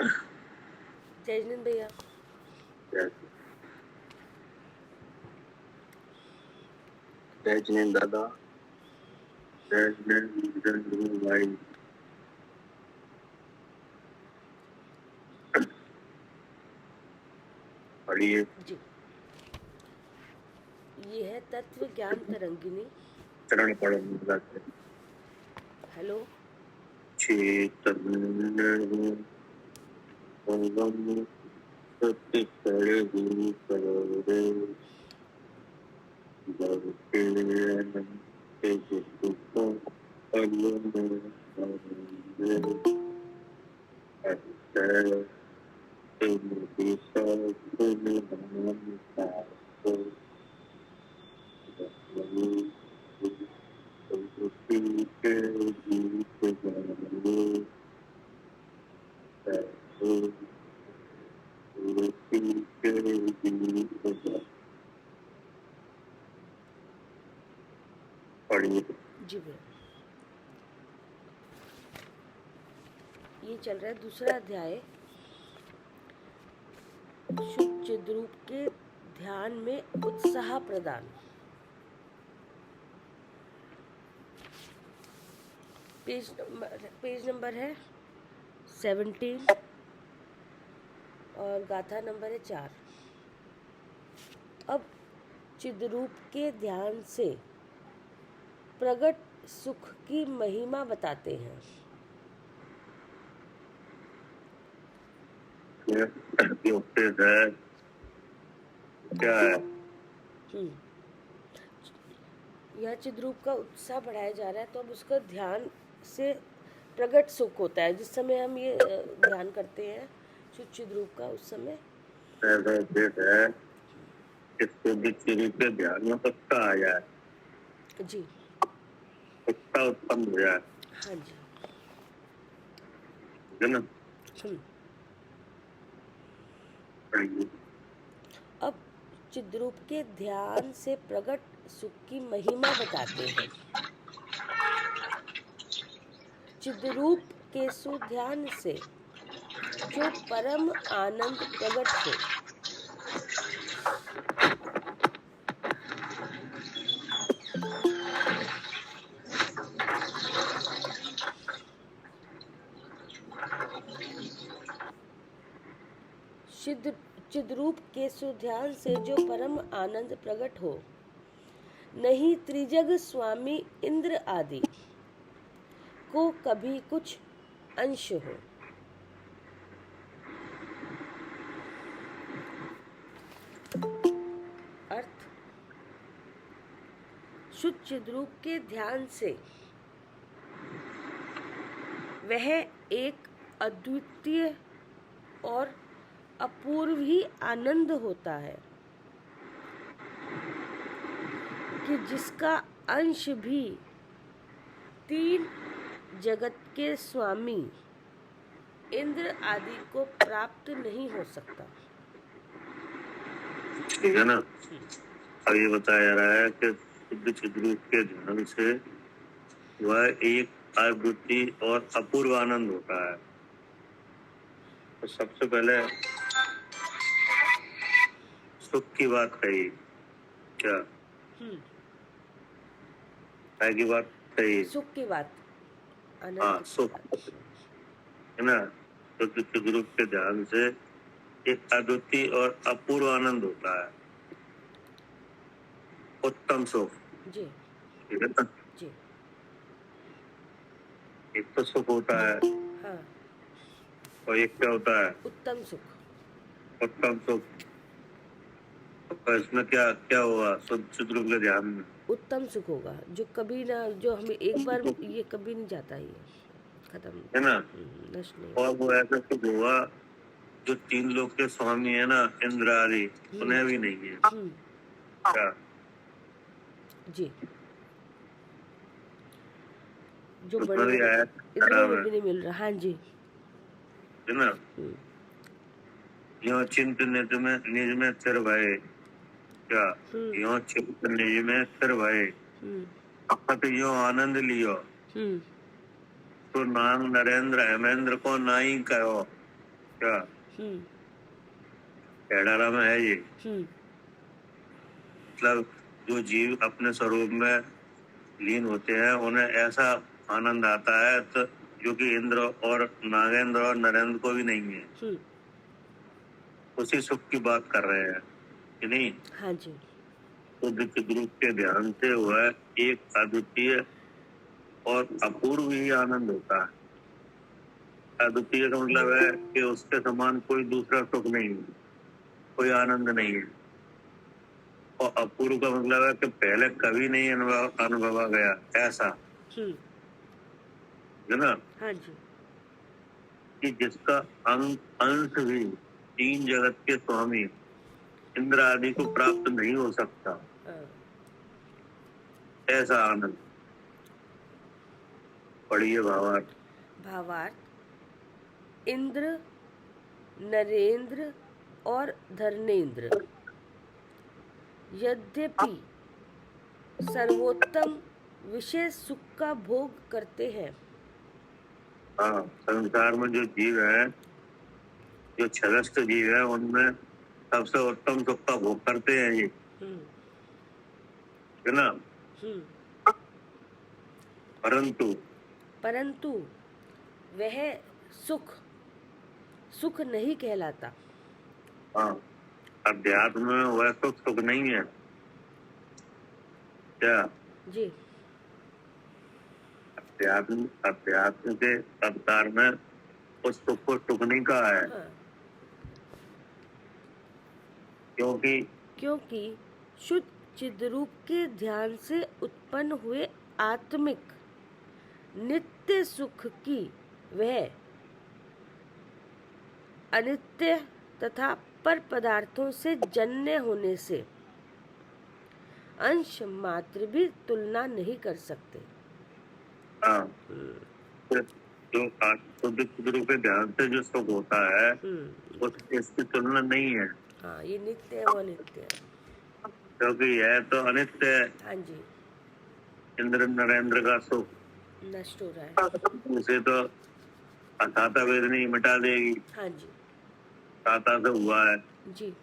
जय जिनेंद्र भैया। जय जिनेंद्र दादा। जय जिनेंद्र भाई। पढ़िए जी। ये है तत्व ज्ञान तरंगिनी। चरण पढ़ो। हेलो। चैतन्य संगम सत्य करो करोड़े भक्ति अनंत सुख अगम अक्षय सिद्धि सद्गुण धर्म शास्त्र प्रकृति के गीत गाए पढ़िए। जी भैया। ये चल रहा है दूसरा अध्याय, शुद्ध चिद्रूप के ध्यान में उत्साह प्रदान। पेज नंबर है 17 और गाथा नंबर है 4। अब चिद्रूप के ध्यान से प्रकट सुख की महिमा बताते हैं। क्या है? यह चिद्रूप का उत्साह बढ़ाया जा रहा है, तो अब उसका ध्यान से प्रकट सुख होता है। जिस समय हम ये ध्यान करते हैं शुद्ध चिद्रूप का, उस समय इसको के ध्यान में पक्का आ जाए जी, पक्का उत्पन्न हो जाए। हाँ जी, है ना? अब चिद्रूप के ध्यान से प्रकट सुख की महिमा बताते हैं। चिद्रूप के सुध्यान से जो परम आनंद प्रकट हो, चिद्रूप के सुध्यान से जो परम आनंद प्रकट हो, नहीं त्रिजग स्वामी इंद्र आदि को कभी कुछ अंश हो। अर्थ, शुद्ध चिद्रूप के ध्यान से वह एक अद्वितीय और अपूर्व ही आनंद होता है कि जिसका अंश भी 3 जगत के स्वामी इंद्र आदि को प्राप्त नहीं हो सकता। ठीक है ना? अब ये बताया जा रहा है कि शुद्ध चिद्रूप के ध्यान से वह एक अद्वितीय और अपूर्व आनंद होता है। तो सबसे पहले सुख की बात कही। क्या है की बात कही? सुख की बात, हाँ, सुख है ना? शुद्ध चिद्रूप के ध्यान से एक अद्वितीय और अपूर्व आनंद होता है, उत्तम सुख। जी, ठीक है ना? जी, एक तो सुख होता है, हाँ, और एक क्या होता है? उत्तम सुख। उत्तम सुख। तो इसमें क्या क्या हुआ शुद्ध चिद्रूप के ध्यान में? उत्तम सुख होगा, जो कभी ना, जो हमें एक बार ये कभी नहीं जाता, ये खत्म है ना? नष्ट नहीं। और वो ऐसा सुख हुआ जो 3 लोक के स्वामी है ना, इंद्र आदि, उन्हें भी नहीं है। क्या? जी, जो तो बड़े बड़े इंद्रों में भी नहीं मिल रहा। हाँ जी, है ना? यो चिंत निज में स्थिर भय। क्या? यो चिंत निज में स्थिर भय, अखत यो आनंद लियो, तो नाम नरेंद्र हेमेंद्र को नाई कहो। क्या हम्म कैडारा में है ये। हम्म मतलब जो जीव अपने स्वरूप में लीन होते हैं उन्हें ऐसा आनंद आता है तो जो कि इंद्र और नागेंद्र और नरेंद्र को भी नहीं है। हम्म उसी सुख की बात कर रहे हैं कि नहीं। हाँ जी। तो चिद्रूप के ध्यान से वह एक अद्वितीय और अपूर्व ही आनंद होता है। अद्वितीय का मतलब है कि उसके समान कोई दूसरा सुख नहीं है, कोई आनंद नहीं है। और अपूर्व का मतलब है कि पहले कभी नहीं अनुभवा गया ऐसा, हम्म है ना। हाँ जी। कि जिसका अंश भी तीन जगत के स्वामी इंद्र आदि को प्राप्त नहीं हो सकता, हाँ। ऐसा आनंद। पढ़िए भावार्थ। भावार्थ। इंद्र, नरेंद्र और धर्मेंद्र यद्यपि सर्वोत्तम विशेष सुख का भोग करते हैं। हाँ, संसार में जो जीव है, जो छलस्त जीव है, उनमें सबसे उत्तम सुख का भोग करते हैं ये, हम्म है ना। हम्म परंतु परंतु वह सुख सुख नहीं कहलाता। हाँ, अध्यात्म में वह सुख सुख नहीं है। क्या जी। अध्यात्म अध्यात्म के अवतार में उस सुख को सुख नहीं कहा है। हाँ, क्योंकि शुद्ध चिद्रूप के ध्यान से उत्पन्न हुए आत्मिक नित्य सुख की वह अनित्य तथा पर पदार्थों से जन्य होने से अंश मात्र भी तुलना नहीं कर सकते। हाँ, जो शुद्ध चिद्रूप के ध्यान से जो सुख होता है उस इसकी तुलना नहीं है, हाँ, ये नित्य है, वो अनित्य है। क्योंकि यह तो अनित्य है। हाँ जी। इंद्र नरेंद्र का सुख नष्ट हो रहा है। उसे तो अथाता वेदनी मिटा देगी। हाँ जी। ताता से हुआ है, जी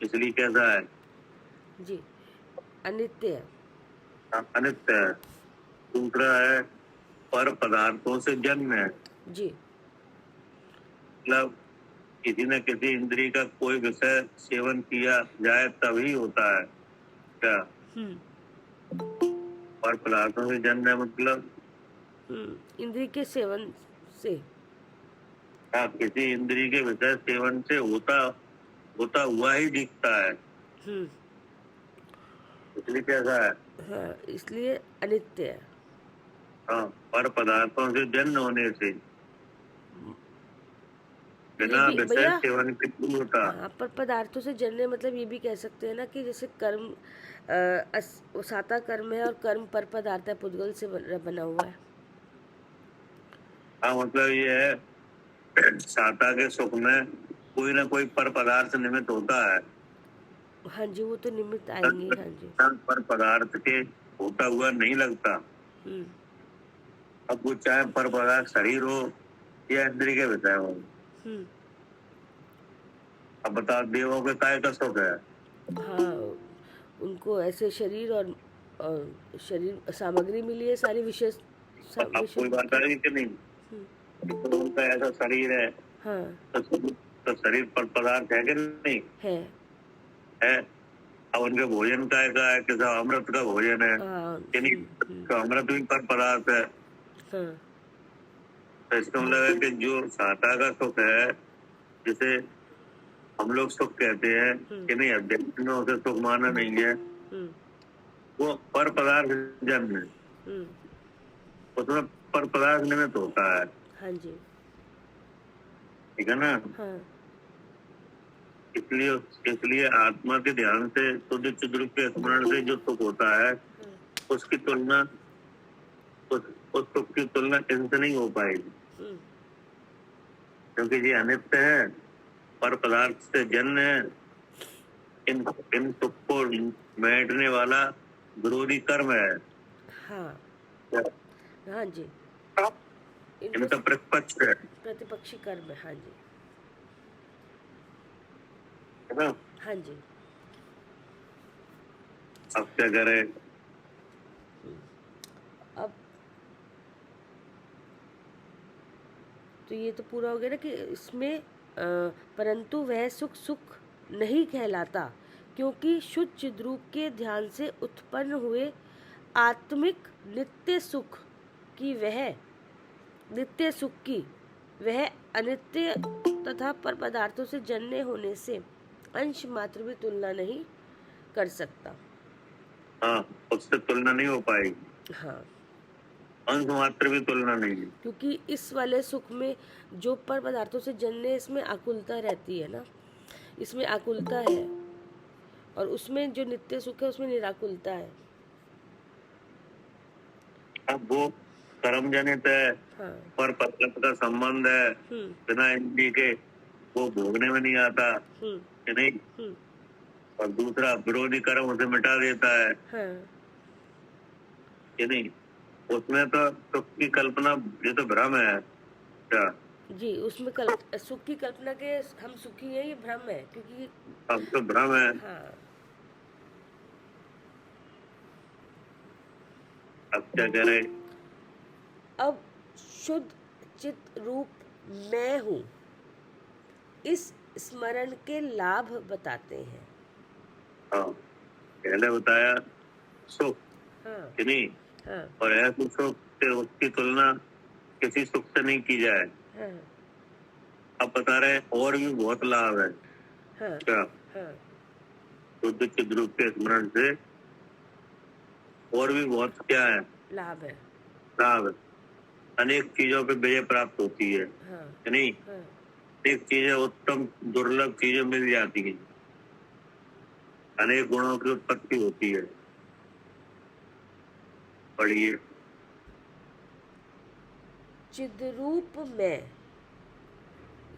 इसलिए कैसा है, जी अनित्य है। अनित्य है। दूसरा है पर पदार्थों से जन्म है। जी। मतलब किसी न किसी इंद्रिय का कोई विषय सेवन किया जाए तभी होता है। क्या पर पदार्थों से जन्म है मतलब इंद्रिय के सेवन से। हाँ, किसी इंद्रिय के विषय सेवन से होता होता हुआ ही दिखता है, हम्म इसलिए कैसा है। हाँ, इसलिए अनित्य है। हाँ, पर पदार्थों से जन्म होने से ये बिना भी विषय भैया, सेवन के नहीं होता। हाँ, पर पदार्थों से जन्य मतलब ये भी कह सकते हैं ना कि जैसे कर्म साता कर्म है और कर्म पर पदार्थ है, पुद्गल से बना हुआ है। हाँ, मतलब ये है साता के सुख में कोई ना कोई पर पदार्थ निमित्त होता है। हाँ जी, वो तो निमित्त आएंगे। हाँ जी। पर पदार्थ के होता हुआ नहीं लगता। हम्म अब वो चाहे पर पदार्थ शरीर हो या इंद्रिय के विषय हो। हम्म अब बता, देवों के काय का सुख है। हाँ, उनको ऐसे शरीर और शरीर सामग्री मिली है, सारी विशेष अब कोई बात आई कि नहीं, तो उनका ऐसा शरीर है हाँ तो शरीर पर पदार्थ है कि नहीं है। है। अब उनके भोजन का है कि सब अमृत का भोजन है कि नहीं, तो अमृत भी पर पदार्थ है। हाँ तो इसका मतलब है कि जो साता का सुख है, जिसे हम लोग सुख कहते हैं कि नहीं, अध्यक्ष में उसे सुख माना नहीं है, वो पर पदार्थ जन्म है। उसमें पर पदार्थ निमित्त होता है। हाँ जी। ठीक है ना। हाँ इसलिए इसलिए आत्मा के ध्यान से शुद्ध चिद्रूप के स्मरण से जो सुख होता है उसकी तुलना उस सुख की तुलना इनसे नहीं हो पाएगी, क्योंकि ये अनित्य है, पर पदार्थ से जन्म है। इन सुख को मैटने वाला विरोधी कर्म है। हाँ हाँ जी। इनका प्रतिपक्ष है। प्रतिपक्षी कर्म है। हाँ जी। है ना। हाँ जी। अब क्या करें? अब तो ये तो पूरा हो गया ना कि इसमें परंतु वह सुख सुख नहीं कहलाता, क्योंकि शुद्ध चिद्रूप के ध्यान से उत्पन्न हुए आत्मिक नित्य सुख की वह अनित्य तथा पर पदार्थों से जन्य होने से अंश मात्र भी तुलना नहीं कर सकता। हाँ, उससे तुलना नहीं हो पाएगी। हाँ, अंश मात्र भी तुलना नहीं है। क्योंकि इस वाले सुख में जो पर पदार्थों से जन्य है, इसमें आकुलता रहती है ना, इसमें आकुलता है, और उसमें जो नित्य सुख है उसमें निराकुलता है। अब वो कर्म जनित है, हाँ। पर पदार्थ का संबंध है, बिना इंद्रिय के वो भोगने में नहीं आता, कि नहीं। और दूसरा विरोधी कर्म उसे मिटा देता है, हाँ। कि नहीं। उसमें तो सुख की कल्पना, ये तो भ्रम है क्या? जी, उसमें सुख की कल्पना के हम सुखी हैं, ये भ्रम है, क्योंकि अब तो भ्रम है। हाँ। अब क्या करें? अब शुद्ध चित रूप मैं हूँ, इस स्मरण के लाभ बताते हैं। हाँ, पहले बताया सुख, हाँ। कि नहीं। हाँ। और ऐसे सुख से उसकी तुलना किसी सुख से नहीं की जाए। हाँ। अब बता रहे हैं और भी बहुत लाभ है। हाँ। क्या? हाँ। शुद्ध चिद्रूप रूप के स्मरण से और भी बहुत क्या है? लाभ है। लाभ है। अनेक चीजों पे विजय प्राप्त होती है, हाँ। कि नहीं। हाँ। अनेक चीजें, उत्तम दुर्लभ चीजें मिल जाती हैं, अनेक गुणों की उत्पत्ति होती है। पढ़िए। चिद्रूप में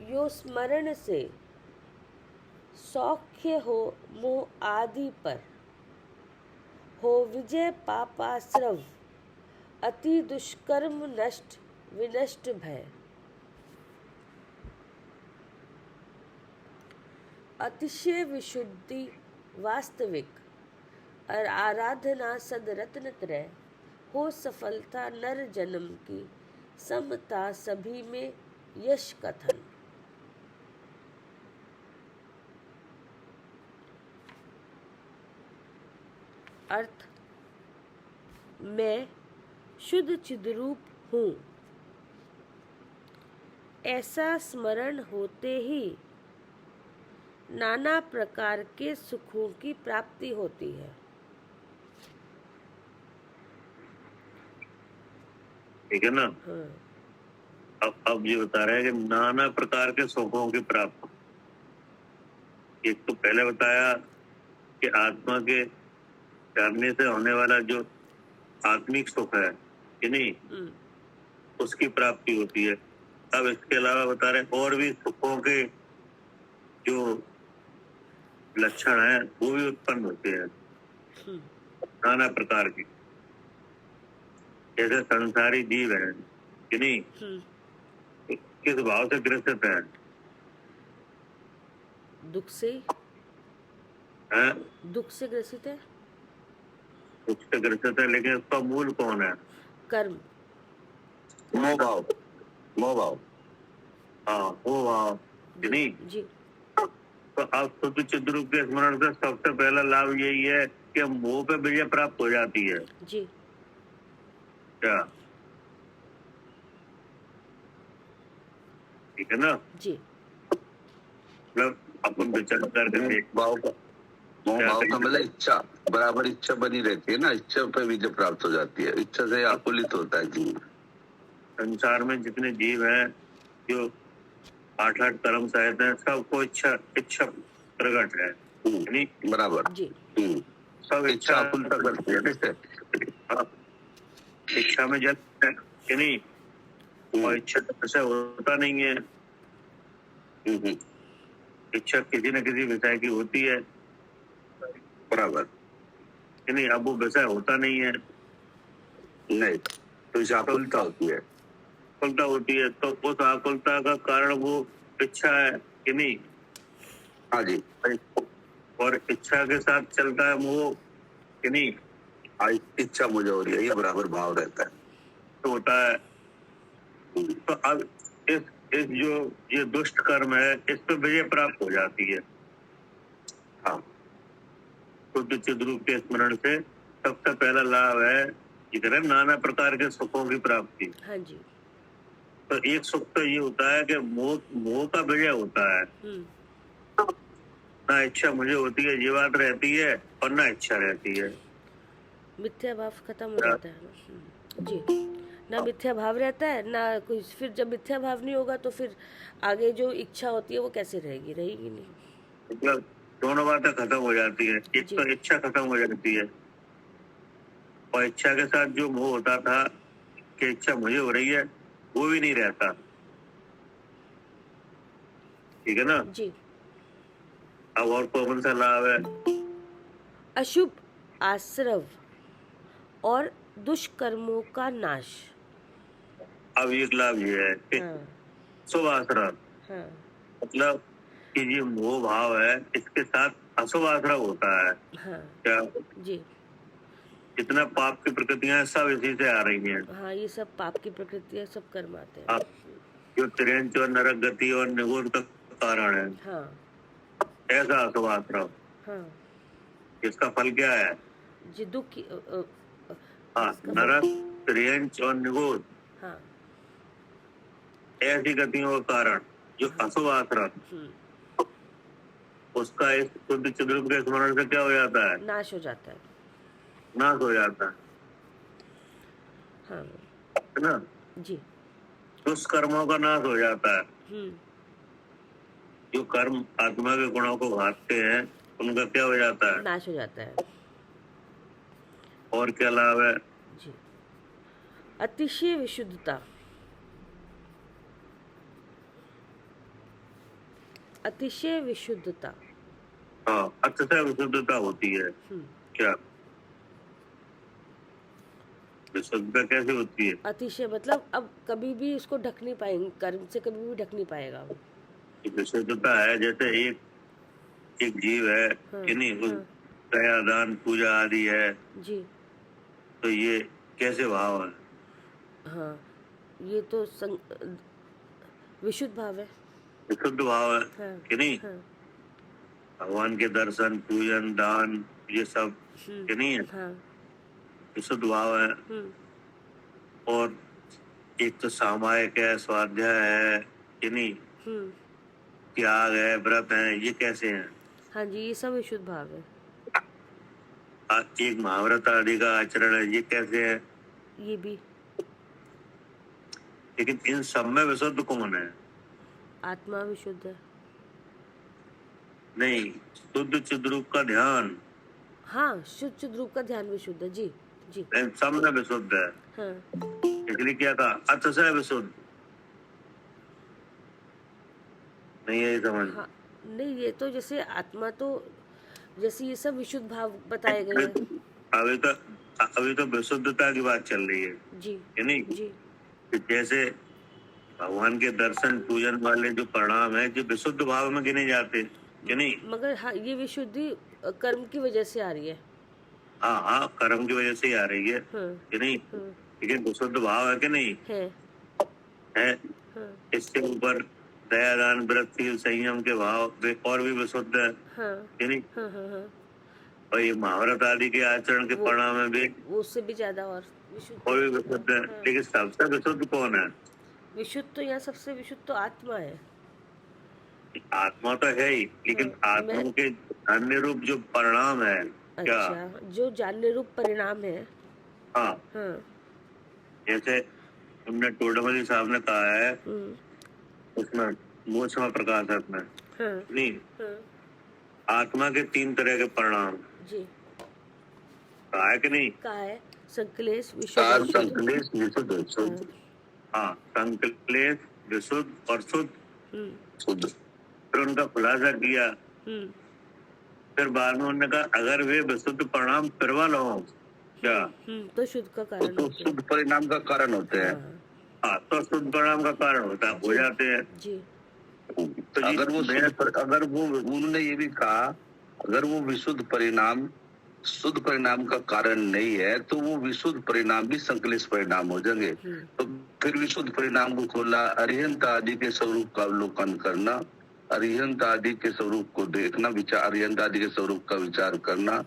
यो स्मरण से सौख्य हो मोह आदि पर, हो विजय पापाश्रव अति दुष्कर्म नष्ट विनष्ट भय। अतिशय विशुद्धि वास्तविक और आराधना सदरत्न त्रय, हो सफलता नर जन्म की समता सभी में यश कथन। अर्थ, मैं शुद्ध चिद्रूप हूँ, ऐसा स्मरण होते ही नाना प्रकार के सुखों की प्राप्ति होती है। ठीक है ना। हाँ। अब ये बता रहे हैं कि नाना प्रकार के सुखों की प्राप्ति। एक तो पहले बताया कि आत्मा के जानने से होने वाला जो आत्मिक सुख है, कि नहीं, उसकी प्राप्ति होती है। अब इसके अलावा बता रहे और भी सुखों के जो लक्षण है वो भी उत्पन्न होते हैं, नाना प्रकार के। जैसे संसारी जीव है, कि नहीं, किस भाव से ग्रसित है? दुख से ग्रसित है। दुख से ग्रसित है, लेकिन उसका मूल कौन है? कर्म, मोह भाव। हाँ, मोह भाव, कि नहीं। जी। तो अब शुद्ध चिद्रूप के स्मरण से सबसे पहला लाभ यही है कि मोह पे विजय प्राप्त हो जाती है। जी। क्या? ठीक है ना जी। मतलब अपन विचार करके भाव का मतलब इच्छा, बराबर इच्छा बनी रहती है ना, इच्छा पे विजय प्राप्त हो जाती है, इच्छा से आकुलित होता है जीव। संसार में जितने जीव हैं जो 8 कर्म सहित हैं, सबको इच्छा प्रकट है, नहीं बराबर जी। सब इच्छा आकुलता करती है ना, इच्छा में जल है, कि नहीं। और इच्छा ऐसा होता नहीं है। इच्छा किसी न किसी विषय की होती है, बराबर, कि नहीं। अब वो विषय होता नहीं है, नहीं तो आकुलता होती है। आकुलता होती है, तो उस आकुलता का कारण वो इच्छा है, कि नहीं। हाँ जी। और इच्छा के साथ चलता है मोह कि नहीं? इच्छा मुझे हो रही है, ये बराबर भाव रहता है। तो होता है। तो अब इस जो ये दुष्ट कर्म है, इस पे विजय प्राप्त हो जाती है। हाँ, शुद्ध चिद्रूप के स्मरण से सबसे पहला लाभ है इधर नाना प्रकार के सुखों की प्राप्ति। हाँ जी। तो एक सुख तो ये होता है कि मोह का विजय होता है। ना इच्छा मुझे होती है, ये बात रहती है, और ना इच्छा रहती है। मिथ्या भाव खत्म हो जाता है ना। जी, ना मिथ्या भाव रहता है ना कोई। फिर जब मिथ्या भाव नहीं होगा तो फिर आगे जो इच्छा होती है वो कैसे रहेगी? रहेगी नहीं। मतलब दोनों बातें खत्म हो जाती है। एक जी। तो इच्छा खत्म हो जाती है, और इच्छा के साथ जो मोह होता था कि इच्छा मुझे हो रही है, वो भी नहीं रहता। ठीक है ना? जी। अब और कौन सा लाभ है? अशुभ आश्रव और दुष्कर्मों का नाश। अब एक लाभ ये है कि हाँ, शुभ आश्रय, हाँ, मतलब कि ये मोह भाव है, इसके साथ अशुभ आश्रय होता है। हाँ। क्या जी। जितना पाप की प्रकृतियां हैं, सब इसी से आ रही हैं। हाँ, ये सब पाप की प्रकृति है, सब कर्म आते हैं। आप जो तिरंच और नरक गति और निगुण का कारण है, हाँ, ऐसा अशुभ आश्रय, हाँ। इसका फल क्या है? जी, दुख की हाँ, इसका नरक, त्रियंच और निगुण, हाँ। ऐसी गतियों का कारण जो अशुभ आश्रय, उसका इस शुद्ध चिद्रूप के स्मरण से क्या हो जाता है? नाश हो जाता है। नाश हो जाता है। हाँ है ना? जी। दुष्कर्मों का नाश हो जाता है। हम्म। जो कर्म आत्मा के गुणों को घातते हैं, उनका क्या हो जाता है? नाश हो जाता है। और क्या लाभ है? जी। अतिशय विशुद्धता। अतिशय विशुद्धता। हाँ, अत्यंत विशुद्धता होती है। क्या विशुद्धता कैसे होती है? अतिशय मतलब अब कभी भी इसको ढक नहीं पाएंगे, कर्म से कभी भी ढक नहीं पाएगा वो। विशुद्धता है जैसे एक जीव है कि नहीं, उस दया दान पूजा आदि है, जी। तो ये कैसे भाव है? हाँ, ये तो विशुद्ध भाव है। विशुद्ध भाव है हाँ, कि नहीं? हाँ, भगवान के दर्शन पूजन दान ये सब कि नहीं है, हाँ। विशुद्ध भाव है। और एक तो सामायिक है, स्वाध्याय है कि नहीं, त्याग है, व्रत है, ये कैसे हैं? हाँ जी, ये सब विशुद्ध भाव है। एक महाव्रत आदि का आचरण है, ये कैसे है? ये भी। लेकिन इन सब में विशुद्ध कौन है? आत्मा विशुद्ध है। नहीं, शुद्ध चिद्रूप का ध्यान। हाँ, शुद्ध रूप का ध्यान विशुद्ध है। जी, जी। इन सब में विशुद्ध है। हाँ, इसलिए क्या कहा? अतिशय विशुद्ध। नहीं है ये समझ? हाँ। नहीं, ये तो जैसे आत्मा तो जैसे ये सब विशुद्ध भाव बताए गए हैं। अभी तो विशुद्धता की बात चल रही है। जी, है नहीं? जी। कि जैसे भगवान के दर्शन पूजन वाले जो परिणाम है, जो विशुद्ध भाव में गिने जाते, कि नहीं? मगर हाँ, ये विशुद्धि कर्म की वजह से आ रही है। हाँ हाँ, कर्म की वजह से ही आ रही है कि नहीं? लेकिन विशुद्ध भाव है कि नहीं है? इसके ऊपर दया दान व्रत संयम के भाव वे और भी विशुद्ध है कि नहीं? और ये महाव्रत आदि के आचरण के परिणाम में भी वो उससे भी ज्यादा और विशुद्ध भी विशुद्ध है। लेकिन सबसे विशुद्ध कौन है? विशुद्ध तो यहाँ सबसे विशुद्ध तो आत्मा है। आत्मा तो है ही, लेकिन आत्मा के अन्य रूप जो परिणाम है, क्या? अच्छा, जो जानने रूप परिणाम है। हाँ, जैसे तुमने टोडमली साहब ने कहा है उसमें मोक्षमा प्रकाशक में, नहीं, आत्मा के 3 तरह के परिणाम जी कहा है कि नहीं? कहा है। संकलेश संकलेश विशुद्ध। हाँ, संकलेश विशुद्ध और शुद्ध। फिर उनका खुलासा किया। फिर बाद में उन्होंने कहा अगर वे विशुद्ध परिणाम करवा लो क्या, तो शुद्ध का कारण तो शुद्ध परिणाम का कारण होते हैं। हाँ, तो शुद्ध परिणाम का कारण होता है, हो जाते हैं। जी। तो जी अगर वो उन्होंने ये भी कहा, अगर वो विशुद्ध परिणाम शुद्ध परिणाम का कारण नहीं है तो वो विशुद्ध परिणाम भी संकलित परिणाम हो जाएंगे। तो फिर विशुद्ध परिणाम को खोला, अरिहंत आदि के स्वरूप का अवलोकन करना, अरिहंत आदि के स्वरूप को देखना, विचार अरिहंत आदि के स्वरूप का विचार करना,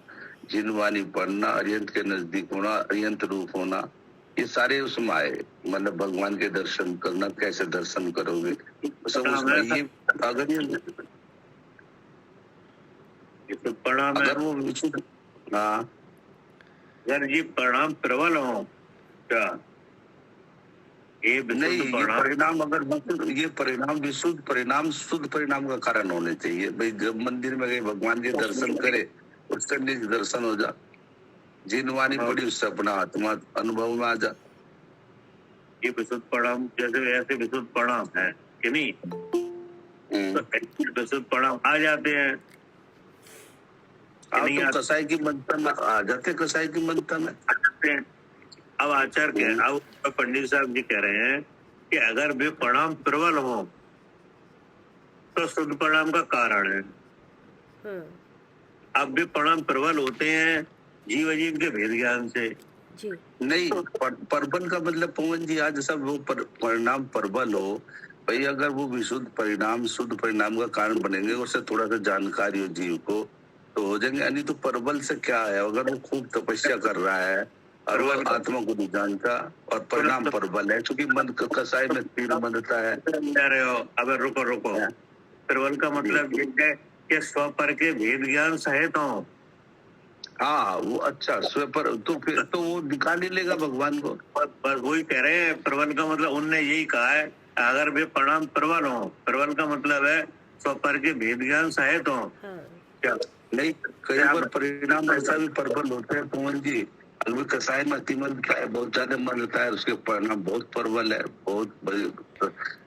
जिनवाणी पढ़ना, अरिहंत के नजदीक होना, अरिहंत रूप होना, ये सारे उसमें आए। मतलब भगवान के दर्शन करना, कैसे दर्शन करोगे सब उसमें। ये अगर तो प्रणाम है, अगर वो विशुद्ध, हाँ अगर जी परिणाम प्रबल हो क्या, ये नहीं, विशुद्ध ये परिणाम परिणाम अगर ये परिणाम विशुद्ध परिणाम शुद्ध परिणाम का कारण होने चाहिए। भाई जब मंदिर में गए भगवान के दर्शन करे, उसके निज दर्शन हो जा, जिनवाणी पड़ी उससे अपना आत्मा अनुभव में आ जा। ये विशुद्ध परिणाम जैसे ऐसे विशुद्ध परिणाम है कि नहीं, तो ऐसे विशुद्ध परिणाम आ जाते हैं कि नहीं तो आते कसाई की मनता में आ जाते, कसाई की मनता में हैं। अब आचार्य के अब पंडित साहब जी कह रहे हैं कि अगर वे परिणाम प्रबल हो तो शुद्ध परिणाम का कारण है। अब वे परिणाम प्रबल होते हैं जीव अजीव के भेद ज्ञान से। जी नहीं, परबल का मतलब पवन जी आज सब वो परिणाम परबल हो भाई, अगर वो विशुद्ध परिणाम शुद्ध परिणाम का कारण बनेंगे, उससे थोड़ा सा जानकारी हो जीव को तो हो जाएंगे। यानी तो परबल से क्या है, अगर वो खूब तपस्या कर रहा है और वो आत्मा को नहीं जानता और परिणाम परबल है, क्योंकि मन कसाई में तीर बंधता है। कह रहे हो, अब रुको रुको, प्रबल का मतलब ये है कि स्वपर के भेद ज्ञान सहित हो। हाँ वो अच्छा स्व पर तो फिर तो वो दिखा नहीं लेगा भगवान को। बस वही कह रहे हैं, प्रबल का मतलब उनने यही कहा है, अगर वे परिणाम प्रबल हो, प्रबल का मतलब है स्वपर के भेद ज्ञान सहित हो। क्या नहीं, कई बार परिणाम ऐसा भी प्रबल होते हैं पवन जी, अगर कसाई में अतिमंद का है, बहुत ज्यादा मन रहता है, उसके परिणाम बहुत प्रबल है, बहुत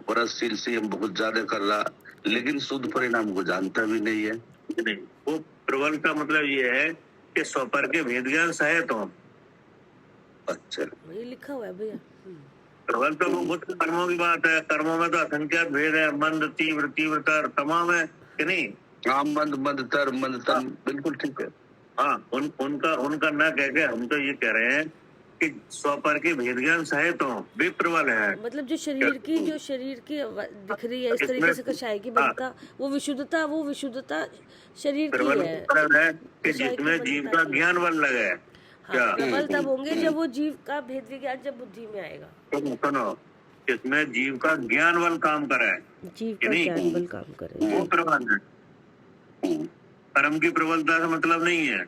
बरसशील से बहुत ज्यादा कर रहा, लेकिन शुद्ध परिणाम को जानता भी नहीं है। नहीं, वो प्रबल का मतलब ये है कि स्वपर के भेद ज्ञान सहित हो। अच्छा, ये लिखा हुआ है भैया। प्रबल तो वो बुद्ध कर्मों की बात है, कर्मों में तो असंख्यात भेद है, मंद तीव्र तीव्रतर तमाम है कि नहीं। हाँ, मंद मंदतर मंदतम, बिल्कुल ठीक है। हाँ, उनका ना कह के हम तो ये कह रहे हैं कि स्वपर के भेद ज्ञान सहित हो, वे प्रबल है। मतलब जो शरीर की दिख रही है इस तरीके से कषाय की बनता, वो विशुद्धता शरीर की प्रबल है। मतलब है कि जिसमें जीव का ज्ञान बल लगे। हाँ, प्रबल तब होंगे जब वो जीव का भेद विज्ञान जब बुद्धि में आएगा। सुनो, जिसमें जीव का ज्ञान बल काम करे, जीव का ज्ञान बल काम करे, वो प्रबल है। कर्म की प्रबलता का मतलब नहीं है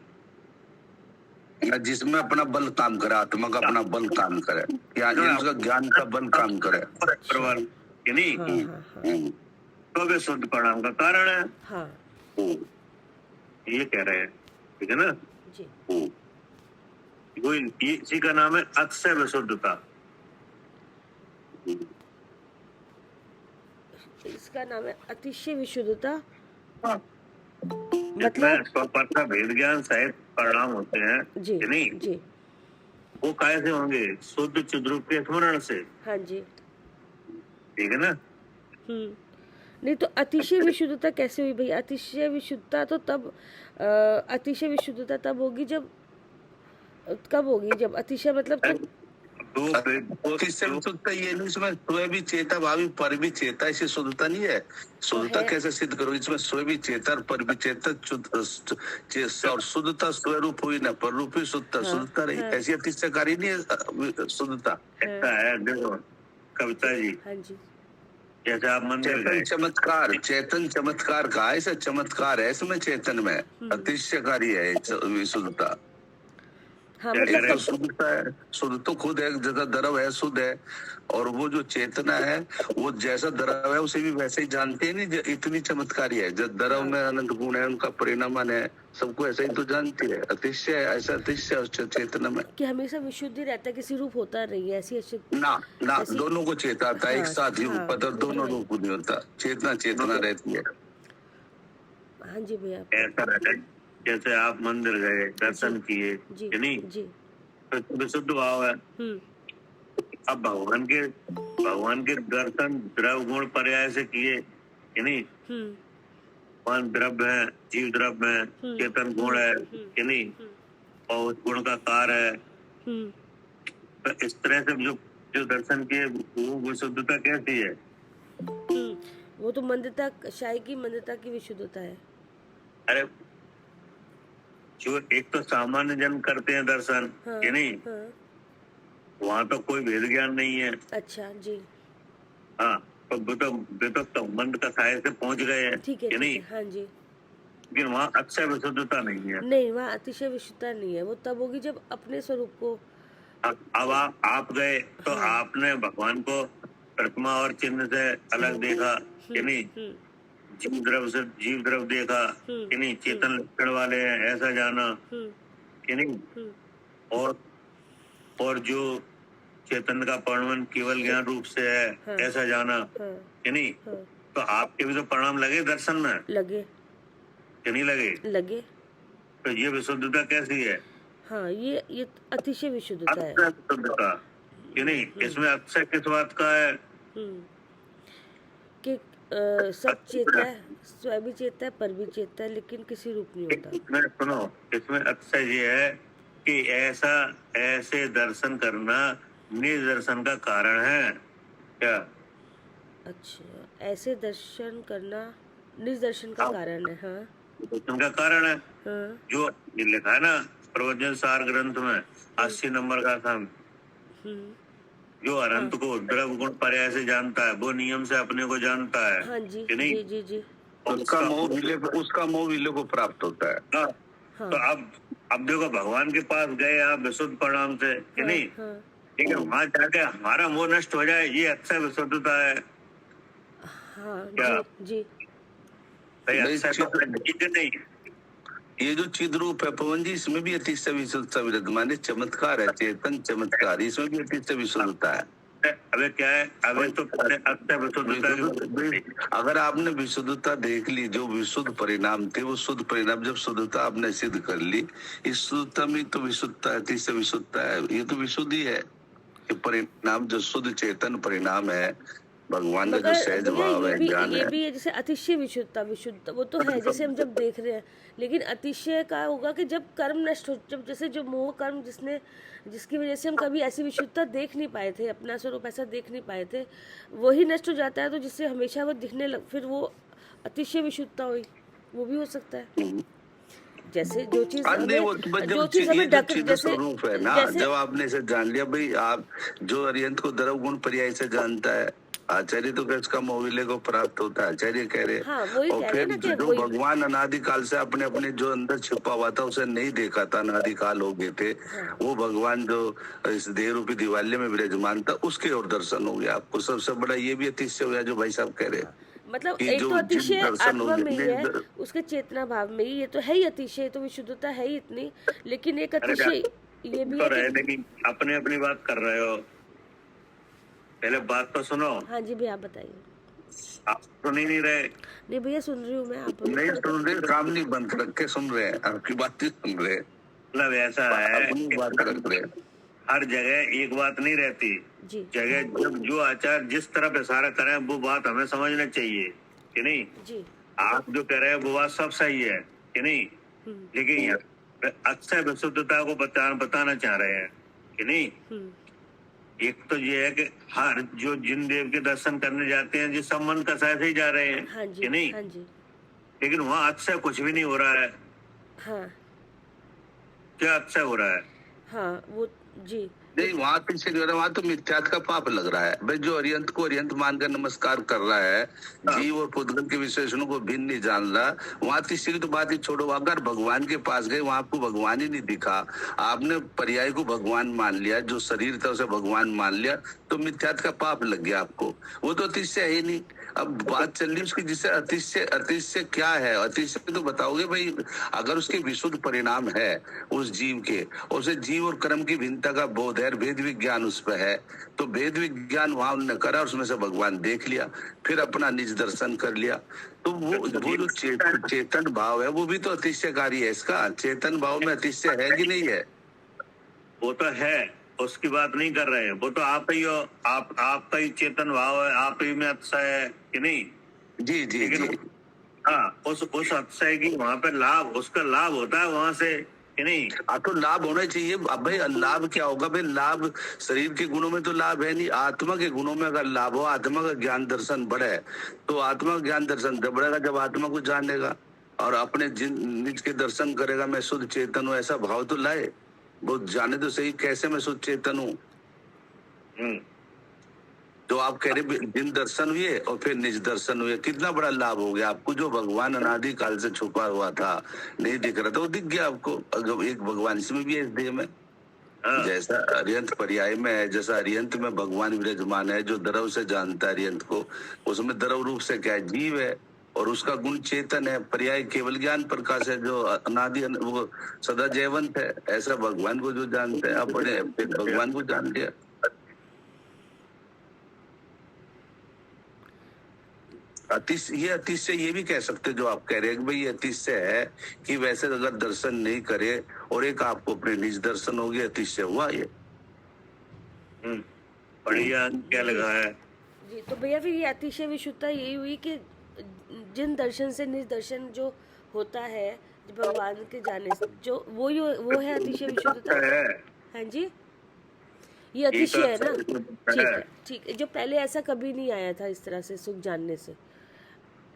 जिसमें अपना बल काम करे, आत्मा का अपना बल काम करे, या उसका ज्ञान का बल काम करे, प्रबल कि नहीं, तो वे शुद्ध परिणाम का कारण है। हाँ ये कह रहे हैं, ठीक है ना जी। इसी का नाम है अक्षय विशुद्धता। इसका नाम है अतिशय विशुद्धता। मतलब स्वपर का भेद ज्ञान सहित परिणाम होते हैं जी कि नहीं जी। वो कैसे होंगे, शुद्ध चिद्रूप के स्मरण से। हाँ जी, ठीक है ना। नहीं तो अतिशय विशुद्धता कैसे हुई भैया? अतिशय विशुद्धता तो तब अतिशय विशुद्धता तब होगी जब कब होगी जब अतिशय मतलब अतिशय शुद्धता ये नहीं, इसमें स्वयं भी चेता भावी पर भी चेता, इसे शुद्धता नहीं है। शुद्धता कैसे सिद्ध करो, इसमें स्वयं भी चेता और पर भी चेता और शुद्धता स्वरूप हुई ना, पर रूप ही शुद्धता, शुद्धता रही, ऐसी अतिशयकारी नहीं है शुद्धता। ऐसा है, देखो कविता जी, हाँ जी, जैसे आप मंदिर गए, चमत्कार चेतन चमत्कार का ऐसा चमत्कार है इसमें, चेतन में अतिशयकारी है शुद्धता। हाँ मतलब शुद्धता है, शुद्ध तो खुद है, जैसा द्रव है शुद्ध है, और वो जो चेतना है वो जैसा द्रव है उसे भी वैसे ही जानते हैं, नहीं इतनी चमत्कारी है। जब द्रव में अनंत गुण है, उनका परिणामन है, सबको ऐसा ही तो जानती है। अतिशय ऐसा अतिशय चेतना में कि हमेशा विशुद्धि रहता है, किसी रूप होता नहीं है, ऐसी ना दोनों को चेता आता है, एक साथ ही रूप, दोनों रूप नहीं होता, चेतना रहती है। हाँ जी भैया, ऐसा रहता है जैसे आप मंदिर गए, दर्शन किए कि नहीं, तो विशुद्ध भाव है। अब भगवान के दर्शन द्रव गुण पर्याय से किए कि नहीं? हम्म मन द्रव्य है, जीव द्रव्य है, चेतन गुण है कि नहीं? और उस गुण का कार है। हम्म तो इस तरह से जो जो दर्शन की वो विशुद्धता कैसी है? वो तो मंदता, शाही की मंदता की विशुद्धता है। अरे जो एक तो सामान्य जन करते हैं दर्शन, हाँ कि नहीं? हाँ। वहां तो कोई भेद ज्ञान नहीं है। अच्छा जी, हाँ, तो वे तो मंद कसाय से पहुंच गए हैं, ठीक है कि ठीक नहीं? है, हाँ जी। लेकिन वहाँ अक्षय विशुद्धता नहीं है। नहीं, वहाँ अतिशय विशुद्धता नहीं है, वो तब होगी जब अपने स्वरूप को। अब आप गए तो हाँ। आपने भगवान को प्रतिमा और चिन्ह से अलग देखा, कि नहीं? जीव द्रव देखा, कि नहीं? चेतन लक्षण वाले हैं ऐसा जाना, कि नहीं? और जो चेतन का परिणाम केवल ज्ञान रूप से है, हाँ। ऐसा जाना, हाँ कि नहीं? हाँ। तो आपके भी तो परिणाम लगे दर्शन में, लगे कि नहीं लगे? लगे। तो ये विशुद्धता कैसी है? हाँ, ये अतिशय विशुद्धता है। अक्षय विशुद्धता, कि नहीं? इसमें अक्षय किस बात का है? कि सब चेता है, स्वयं भी चेता है, पर भी चेता है, लेकिन किसी रूप नहीं होता। इसमें सुनो, इसमें अक्षय ये है कि ऐसे दर्शन करना निज दर्शन का कारण है क्या? अच्छा, ऐसे दर्शन करना निज दर्शन का कारण है। हाँ दर्शन का कारण है। हाँ। जो ये लिखा है ना प्रवचन सार ग्रंथ में 80 नंबर का था, जो अनंत को द्रव गुण पर्याय से जानता है वो नियम से अपने को जानता है, हाँ जी, कि नहीं? जी जी जी। उसका मोह विले को प्राप्त होता है। हाँ, हाँ तो अब देखो भगवान के पास गए आप विशुद्ध परिणाम से, कि हाँ, नहीं? हाँ लेकिन वहां जाके हमारा मोह नष्ट हो जाए, ये अच्छा विशुद्धता है हाँ। क्या? जी जी। भाई नहीं, अच्छा तो ठीक नहीं। ये जो चिद रूप है पवन जी, इसमें भी अतिशय विशुद्धता विराजमान है। चमत्कार है, चेतन चमत्कार, इसमें भी अतिशय विशुद्धता है। अबे क्या है, अबे तो अच्छा विशुद्धता अगर आपने विशुद्धता देख ली, जो विशुद्ध परिणाम थे वो शुद्ध परिणाम जब शुद्धता आपने सिद्ध कर ली, इस शुद्धता में तो विशुद्धता है, अतिशय विशुद्धता है। ये तो विशुद्धि है कि परिणाम जो शुद्ध चेतन परिणाम है, भगवान का जो मगर सहज भैया भाव है, ज्ञान ये है। भी है, जैसे अतिशय विशुद्धता, विशुद्ध वो तो है जैसे हम जब देख रहे हैं, लेकिन अतिशय का होगा कि जब कर्म नष्ट हो, जब जैसे जो मोह कर्म जिसकी वजह से हम कभी ऐसी विशुद्धता देख नहीं पाए थे, अपना स्वरूप ऐसा देख नहीं पाए थे, वही नष्ट हो जाता है, तो जिससे हमेशा वो दिखने लग, फिर वो अतिशय विशुद्धता हुई, वो भी हो सकता है। जैसे जो चीज हमें जब स्वरूप है ना, जब आपने इसे जान लिया, भाई आप जो अरिहंत को द्रव गुण पर्याय से जानता है, आचार्य तो इसका मोहविले को प्राप्त होता है, आचार्य कह रहे। हाँ, और फिर जो भगवान अनादिकाल से अपने जो अंदर छिपा हुआ था उसे नहीं देखा था, अनादिकाल हो गए थे। हाँ। वो भगवान जो इस देह रूपी दिवाल्य में विराजमान था, उसके और दर्शन हो गया आपको। सबसे बड़ा ये भी अतिशय हो गया जो भाई साहब कह रहे। मतलब एक तो अतिशय आत्मा में ही है, उसके चेतना भाव में ही, ये तो है ही अतिशय, तो विशुद्धता है ही इतनी, लेकिन एक अतिशय ये भी है कि अपने अपनी बात कर रहे हो, पहले बात तो सुनो। हाँ जी भैया, आप बताइए। आप सुन ही नहीं रहे। नहीं भैया, सुन रही हूँ मैं, आप नहीं सुन रहे, काम नहीं बंद रख के सुन रहे हैं, आपकी बात नहीं सुन रहे। मतलब ऐसा है, बात रख रहे, हर जगह एक बात नहीं रहती जी। जगह जब जो आचार्य जिस तरफ इशारा करें वो बात हमें समझना चाहिए, कि नहीं? जी। आप जो कह रहे हैं वो बात सब सही है, कि नहीं? लेकिन अक्षय विशुद्धता को बताना चाह रहे हैं, कि नहीं? एक तो ये है कि हर जो जिन देव के दर्शन करने जाते हैं जिस संबंध का से ही जा रहे हैं, हाँ जी, कि नहीं? हाँ जी। लेकिन वहाँ अक्षय कुछ भी नहीं हो रहा है। हाँ। क्या अक्षय हो रहा है? हाँ, वो जी नहीं, वहाँ पीछे नहीं हो रहा, वहाँ तो मिथ्यात्व का पाप लग रहा है। भाई जो अरिहंत को अरिहंत मानकर नमस्कार कर रहा है, जीव और पुद्गल के विशेषणों को भिन्न नहीं जान रहा, वहाँ तीसरी तो बात ही छोड़ो। अगर भगवान के पास गए, वहाँ आपको भगवान ही नहीं दिखा, आपने पर्याय को भगवान मान लिया, जो शरीर था उसे भगवान मान लिया, तो मिथ्यात्व का पाप लग गया आपको। वो तो अतिशय है ही नहीं। अब बात चल रही उसकी, जिससे अतिशय क्या है? अतिशय तो बताओगे भाई, अगर उसके विशुद्ध परिणाम है उस जीव के, उसे जीव और कर्म की भिन्नता का बोध है, भेद विज्ञान उस पर है, तो भेद विज्ञान वहां उन्होंने करा, उसमें से भगवान देख लिया, फिर अपना निज दर्शन कर लिया। तो वो जो चेतन भाव है वो भी तो अतिशयकारी है। इसका चेतन भाव में अतिशय है कि नहीं है? वो तो है, उसकी बात नहीं कर रहे हैं, वो तो आप ही हो, आपका ही चेतन भाव है, आप ही में अतिशय है, कि नहीं? जी जी लेकिन जी। हाँ, उस अतिशय की वहां पे लाभ, उसका लाभ होता है वहां से कि नहीं? हाँ तो लाभ होना चाहिए। अब भाई लाभ क्या होगा भाई? लाभ शरीर के गुणों में तो लाभ है नहीं, आत्मा के गुणों में अगर लाभ हो, आत्मा का ज्ञान दर्शन बढ़े, तो आत्मा का ज्ञान दर्शन तब बढ़ेगा जब आत्मा को जानेगा और अपने निज के दर्शन करेगा। मैं शुद्ध चेतन हूँ, ऐसा भाव तो लाए। वो जाने तो सही कैसे मैं शुद्ध चेतन हूँ। जो आप कह रहे जिन दर्शन हुए और फिर निज दर्शन हुए, कितना बड़ा लाभ हो गया आपको। जो भगवान अनादि काल से छुपा हुआ था, नहीं दिख रहा था, वो दिख गया आपको। अगर एक भगवान इसमें भी है, इस देह में। जैसा अरियंत पर्याय में है, जैसा अरियंत में भगवान विराजमान है, जो द्रव से जानता है अरियंत को, उसमें द्रव रूप से क्या है? जीव है, और उसका गुण चेतन है। पर्याय केवल ज्ञान प्रकाश है, जो अनादि वो सदा जयवंत है। ऐसा भगवान को जो जानते हैं अपने, फिर भगवान को जान लिया। अतिशय ये भी कह सकते जो आप कह रहे हैं कि भाई ये अतिशय है कि वैसे अगर दर्शन नहीं करे और एक आपको अपने निज दर्शन हो गया, अतिशय हुआ ये। बढ़िया क्या लगा है जी। तो भैया फिर ये अतिशय विशुद्धता यही हुई कि जिन दर्शन से निज दर्शन जो होता है, जो भगवान के जाने से, जो वो है अतिशय विशुद्धता। हाँ जी, ये अतिशय है ना। ठीक है, ठीक है। जो पहले ऐसा कभी नहीं आया था इस तरह से सुख जानने से,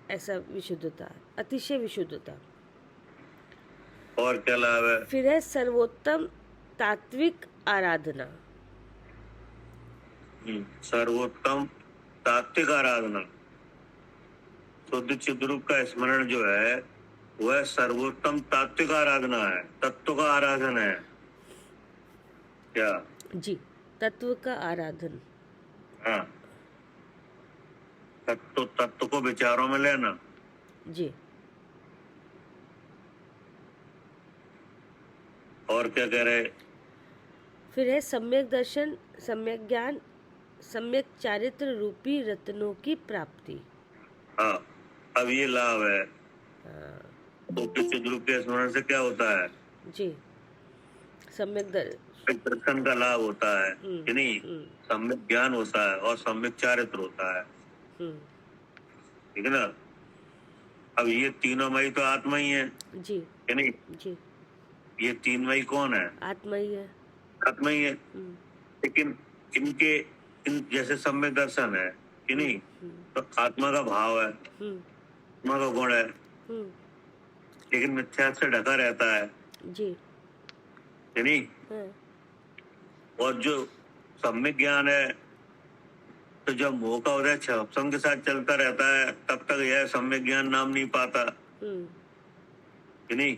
ऐसा विशुद्धता, अतिशय विशुद्धता। और क्या लाभ है? फिर है सर्वोत्तम तात्विक आराधना। सर्वोत्तम तात्विक आराधना। शुद्ध चिद्रूप का स्मरण जो है वह सर्वोत्तम तात्विक आराधना है, तत्व का आराधन है। क्या जी, तत्व का आराधन। हाँ, तत्व को विचारों में लेना। जी। और क्या कह रहे? फिर है सम्यक दर्शन, सम्यक ज्ञान, सम्यक चारित्र रूपी रत्नों की प्राप्ति। हाँ, अब ये लाभ है। तो चिद्रूप के स्मरण से क्या होता है? जी, सम्यक दर्शन का लाभ होता है कि नहीं? सम्यक ज्ञान होता है और सम्यक चारित्र होता है, ठीक है ना? अब ये तीनों मई तो आत्मा ही है जी, कि नहीं? जी। ये तीन मई कौन है? आत्मा ही है। आत्मा ही है। लेकिन इन जैसे सम्यक दर्शन है कि नहीं, तो आत्मा का भाव है, आत्मा का गुण है, लेकिन मिथ्या से ढका रहता है जी, कि नहीं? और जो सम्यक ज्ञान है, तो जब मोह का उदय क्षण के साथ चलता रहता है, तब तक यह सम्यक ज्ञान नाम नहीं पाता कि नहीं?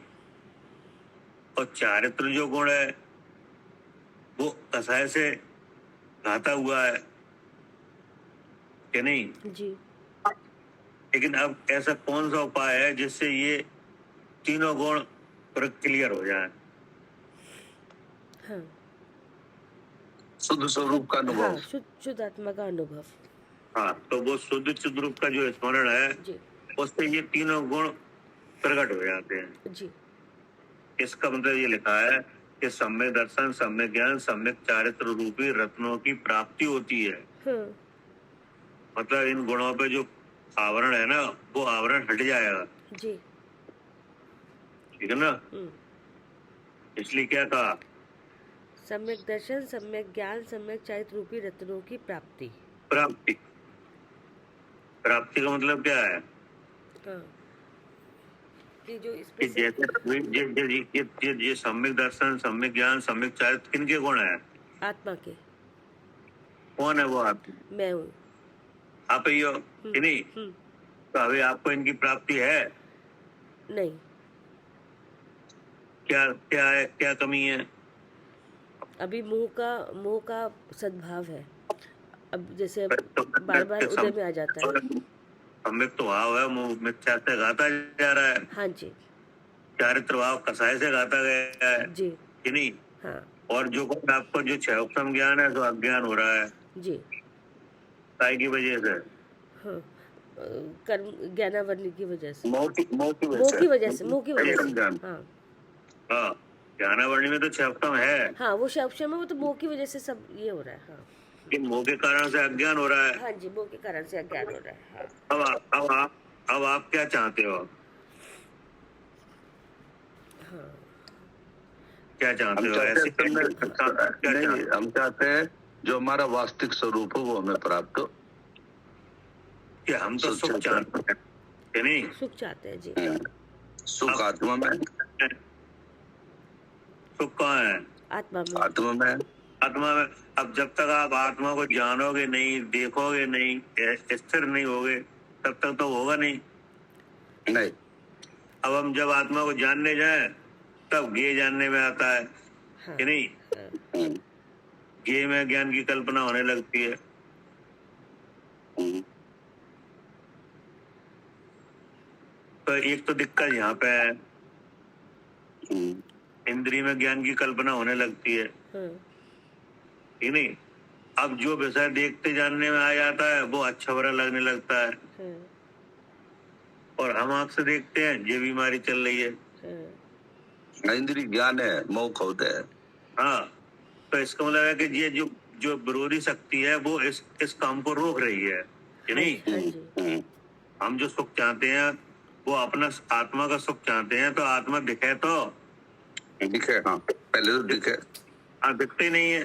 और चारित्र जो गुण है वो कसाय से घाता हुआ है कि नहीं? जी। लेकिन अब ऐसा कौन सा उपाय है जिससे ये तीनों गुण क्लियर हो जाए? हाँ, शुद्ध स्वरूप का अनुभव। हाँ, शुद्ध आत्मा का अनुभव। हाँ, तो वो शुद्ध चिद्रूप का जो स्मरण है जी, उससे ये तीनों गुण प्रकट हो जाते हैं। जी। इसका मतलब ये लिखा है कि सम्यक दर्शन, सम्यक ज्ञान, सम्यक चारित्र रूपी रत्नों की प्राप्ति होती है। मतलब इन गुणों पे जो आवरण है ना, वो आवरण हट जाएगा। जी, ठीक है ना? इसलिए क्या कहा? सम्यक दर्शन, सम्यक ज्ञान, सम्यक चारित्र रूपी रत्नों की प्राप्ति। प्राप्ति, प्राप्ति का मतलब क्या है? हाँ, कि जो कि जैसे ये सम्यक दर्शन, सम्यक ज्ञान, सम्यक चारित्र किनके गुण है? आत्मा के। कौन है वो? आप? मैं हूँ। आप ही हो कि नहीं? तो अभी आपको इनकी प्राप्ति है? नहीं। क्या क्या है, क्या कमी है? अभी मोह का सद्भाव है। अब जैसे बार बार उदय में आ जाता है। सम्यक तो भाव है, मोह मिथ्या से घाता जा रहा है। हाँ जी। चारित्र भाव कसाय से घाता गया है जी, कि नहीं? हाँ और जो आपको जो क्षयोपम ज्ञान है तो अज्ञान हो रहा है जी। काय की वजह से? हाँ, कर्म ज्ञानावरणी की वजह से, मोह की वजह से। हाँ हाँ, ज्ञानावरणी में तो क्षयोपम है। हाँ, वो शब्द में वो तो मोह की वजह से सब ये हो रहा है। हाँ, मोह के कारण से अज्ञान हो रहा है। हाँ जी, मोह के कारण से अज्ञान हो रहा है। हाँ। अब आप अब आप क्या चाहते हो? हाँ क्या चाहते हम हो? चाहते ऐसे हैं असल में क्या नहीं, चाहते? हम चाहते हैं जो हमारा वास्तविक स्वरूप है वो हमें प्राप्त हो। कि हम तो सुख सुख चाहते हैं कि नहीं? सुख चाहते हैं जी। सुख अब आत्मा में, सुख कहाँ है? आत्मा में। आत्मा में। आत्मा में। अब जब तक आप आत्मा को जानोगे नहीं, देखोगे नहीं, स्थिर नहीं होगे, तब तक तो होगा नहीं। नहीं, अब हम जब आत्मा को जानने जाए तब ज्ञेय जानने में आता है हाँ कि नहीं? हाँ ज्ञेय में ज्ञान की कल्पना होने लगती है। तो एक तो दिक्कत यहाँ पे है, इंद्रिय में ज्ञान की कल्पना होने लगती है हाँ कि नहीं? अब जो विषय देखते जानने में आ जाता है वो अच्छा बुरा लगने लगता है, हाँ और हम आंख से देखते हैं ये बीमारी चल रही है। हाँ इंद्रिय ज्ञान है, मोह खोद है। हाँ, तो इसका मतलब है कि ये जो जो विरोधी शक्ति है वो इस काम को रोक रही है कि नहीं? हाँ जी। हम जो सुख चाहते हैं वो अपना आत्मा का सुख चाहते हैं, तो आत्मा दिखे तो दिखे, हाँ पहले तो दिखे। हाँ, दिखते ही नहीं है